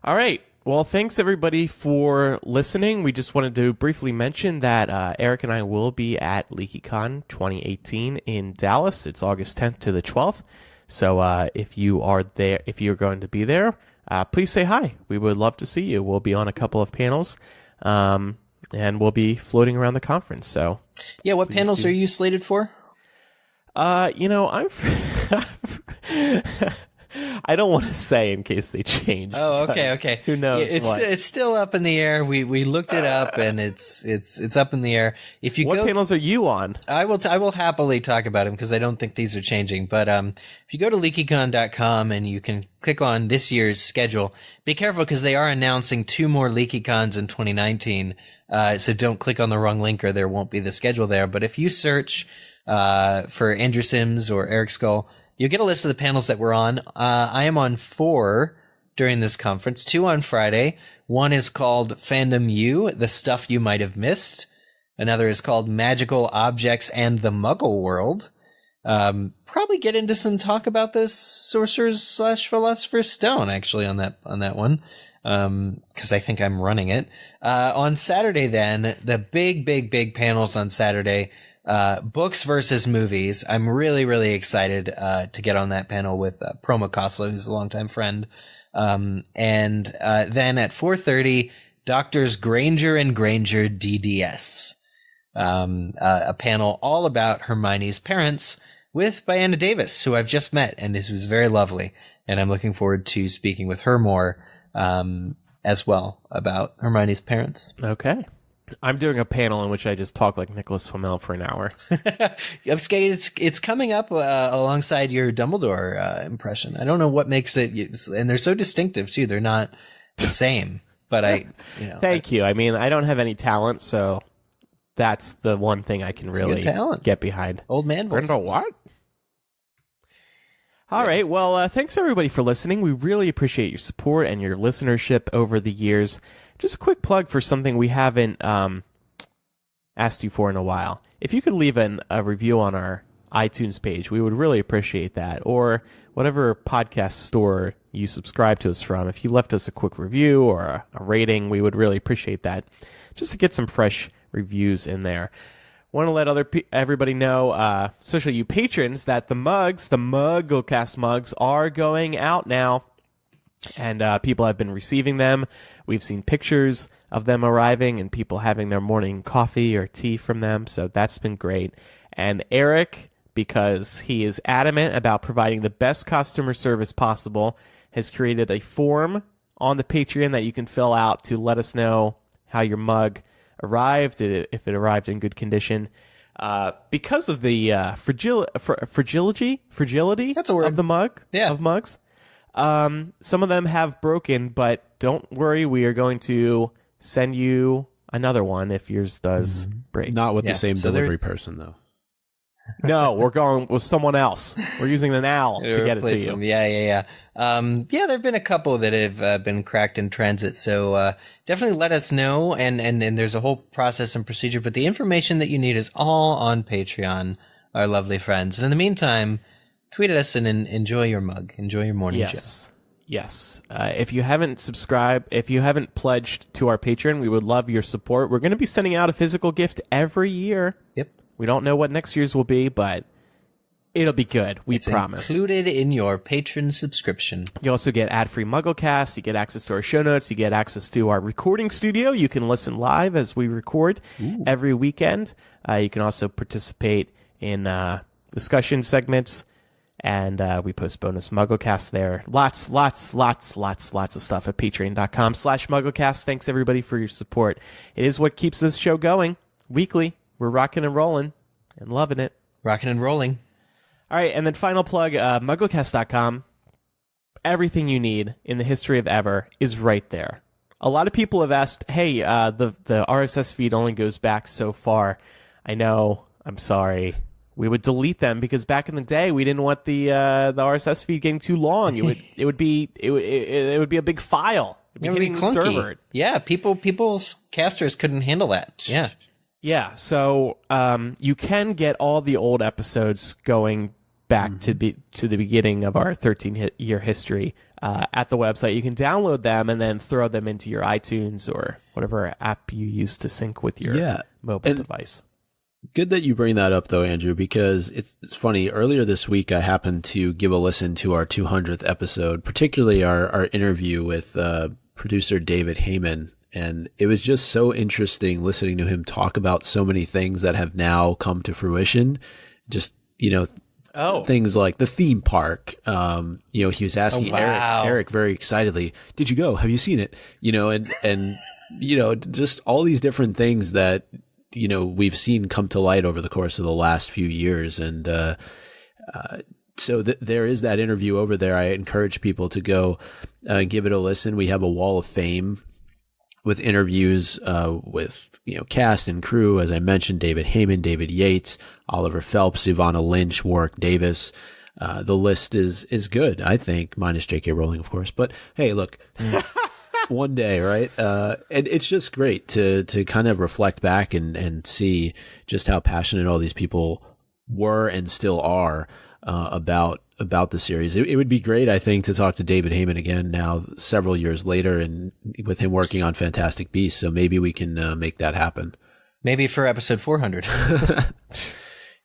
All right. Well, thanks everybody for listening. We just wanted to briefly mention that Eric and I will be at LeakyCon 2018 in Dallas. It's August 10th to the 12th. So if you're going to be there, please say hi. We would love to see you. We'll be on a couple of panels, and we'll be floating around the conference. So yeah, what panels are you slated for? I'm I don't want to say in case they change. Oh, okay. Who knows? It's still up in the air. We looked it up, and it's up in the air. If you what panels are you on? I will happily talk about them because I don't think these are changing. But if you go to LeakyCon.com and you can click on this year's schedule, be careful because they are announcing 2 more LeakyCons in 2019. So don't click on the wrong link or there won't be the schedule there. But if you search for Andrew Sims or Eric Skull, you'll get a list of the panels that we're on. I am on 4 during this conference, 2 on Friday. One is called Fandom U, The Stuff You Might Have Missed. Another is called Magical Objects and the Muggle World. Probably get into some talk about this Sorcerer's / Philosopher's Stone, actually, on that one. Because I think I'm running it. On Saturday, then, the big panels on Saturday. Books versus movies. I'm really, really excited to get on that panel with Promo Koslow, who's a longtime friend. And then at 4:30, Doctors Granger and Granger DDS. A panel all about Hermione's parents with Diana Davis, who I've just met and who was very lovely. And I'm looking forward to speaking with her more as well about Hermione's parents. Okay. I'm doing a panel in which I just talk like Nicolas Flamel for an hour. It's coming up alongside your Dumbledore impression. I don't know what makes it, and they're so distinctive too. They're not the same, but Thank you. I mean, I don't have any talent, so that's the one thing I can really get behind. Old man voices. Grindelwald. All right. Well, thanks everybody for listening. We really appreciate your support and your listenership over the years. Just a quick plug for something we haven't asked you for in a while. If you could leave a review on our iTunes page, we would really appreciate that. Or whatever podcast store you subscribe to us from. If you left us a quick review or a rating, we would really appreciate that. Just to get some fresh reviews in there. Want to let everybody know, especially you patrons, that the MuggleCast mugs are going out now. And people have been receiving them. We've seen pictures of them arriving and people having their morning coffee or tea from them. So that's been great. And Eric, because he is adamant about providing the best customer service possible, has created a form on the Patreon that you can fill out to let us know how your mug arrived, if it arrived in good condition. Because of the fragility That's a word. of the mug, of mugs. Some of them have broken, but don't worry, we are going to send you another one if yours does break. Not with the same delivery person, though. No, we're going with someone else. We're using an owl to get it to you. Them. Yeah, there have been a couple that have been cracked in transit, so definitely let us know, and there's a whole process and procedure, but the information that you need is all on Patreon, our lovely friends. And in the meantime, tweet at us and enjoy your mug. Enjoy your morning show. Yes. If you haven't subscribed, if you haven't pledged to our Patreon, we would love your support. We're going to be sending out a physical gift every year. Yep. We don't know what next year's will be, but it'll be good. We promise. It's included in your patron subscription. You also get ad-free MuggleCast. You get access to our show notes. You get access to our recording studio. You can listen live as we record every weekend. You can also participate in discussion segments. And we post bonus MuggleCast there. Lots of stuff at patreon.com/MuggleCast. Thanks, everybody, for your support. It is what keeps this show going weekly. We're rocking and rolling and loving it. Rocking and rolling. All right, and then final plug, MuggleCast.com. Everything you need in the history of ever is right there. A lot of people have asked, hey, the RSS feed only goes back so far. I know, I'm sorry. We would delete them because back in the day we didn't want the RSS feed getting too long. It would be a big file. It'd be hitting the server. Yeah, people's casters couldn't handle that. Yeah. Yeah, so you can get all the old episodes going back to the beginning of our 13-year history at the website. You can download them and then throw them into your iTunes or whatever app you use to sync with your mobile device. Good that you bring that up, though, Andrew, because it's funny. Earlier this week, I happened to give a listen to our 200th episode, particularly our interview with producer David Heyman. And it was just so interesting listening to him talk about so many things that have now come to fruition. Just, things like the theme park. He was asking Eric very excitedly, "Did you go? Have you seen it?" And just all these different things that, we've seen come to light over the course of the last few years. And so there is that interview over there. I encourage people to go give it a listen. We have a wall of fame with interviews with cast and crew, as I mentioned, David Heyman, David Yates, Oliver Phelps, Ivana Lynch, Warwick Davis. The list is good, I think, minus J.K. Rowling, of course. But hey, look, one day, right? And it's just great to kind of reflect back and see just how passionate all these people were and still are about the series. It would be great, I think, to talk to David Heyman again now, several years later, and with him working on Fantastic Beasts. So maybe we can make that happen. Maybe for episode 400.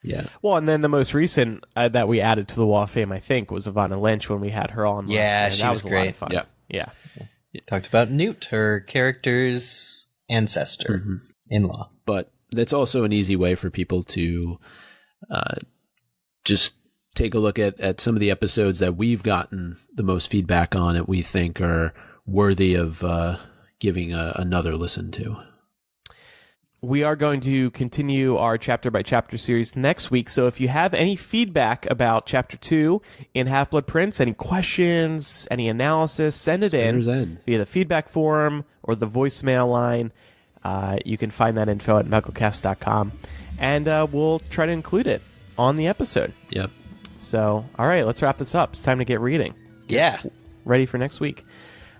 Yeah. Well, and then the most recent that we added to the Wall of Fame, I think, was Ivana Lynch when we had her on. Yeah, last year. she was great. A lot of fun. Yeah. Talked about Newt, her character's ancestor, in-law. But that's also an easy way for people to just take a look at some of the episodes that we've gotten the most feedback on that we think are worthy of giving another listen to. We are going to continue our chapter-by-chapter series next week, so if you have any feedback about Chapter 2 in Half-Blood Prince, any questions, any analysis, send it in via the feedback forum or the voicemail line. You can find that info at MuggleCast.com, and we'll try to include it on the episode. Yep. So, all right, let's wrap this up. It's time to get reading. Yeah. Ready for next week.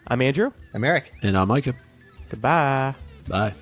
I'm Andrew. I'm Eric. And I'm Micah. Goodbye. Bye.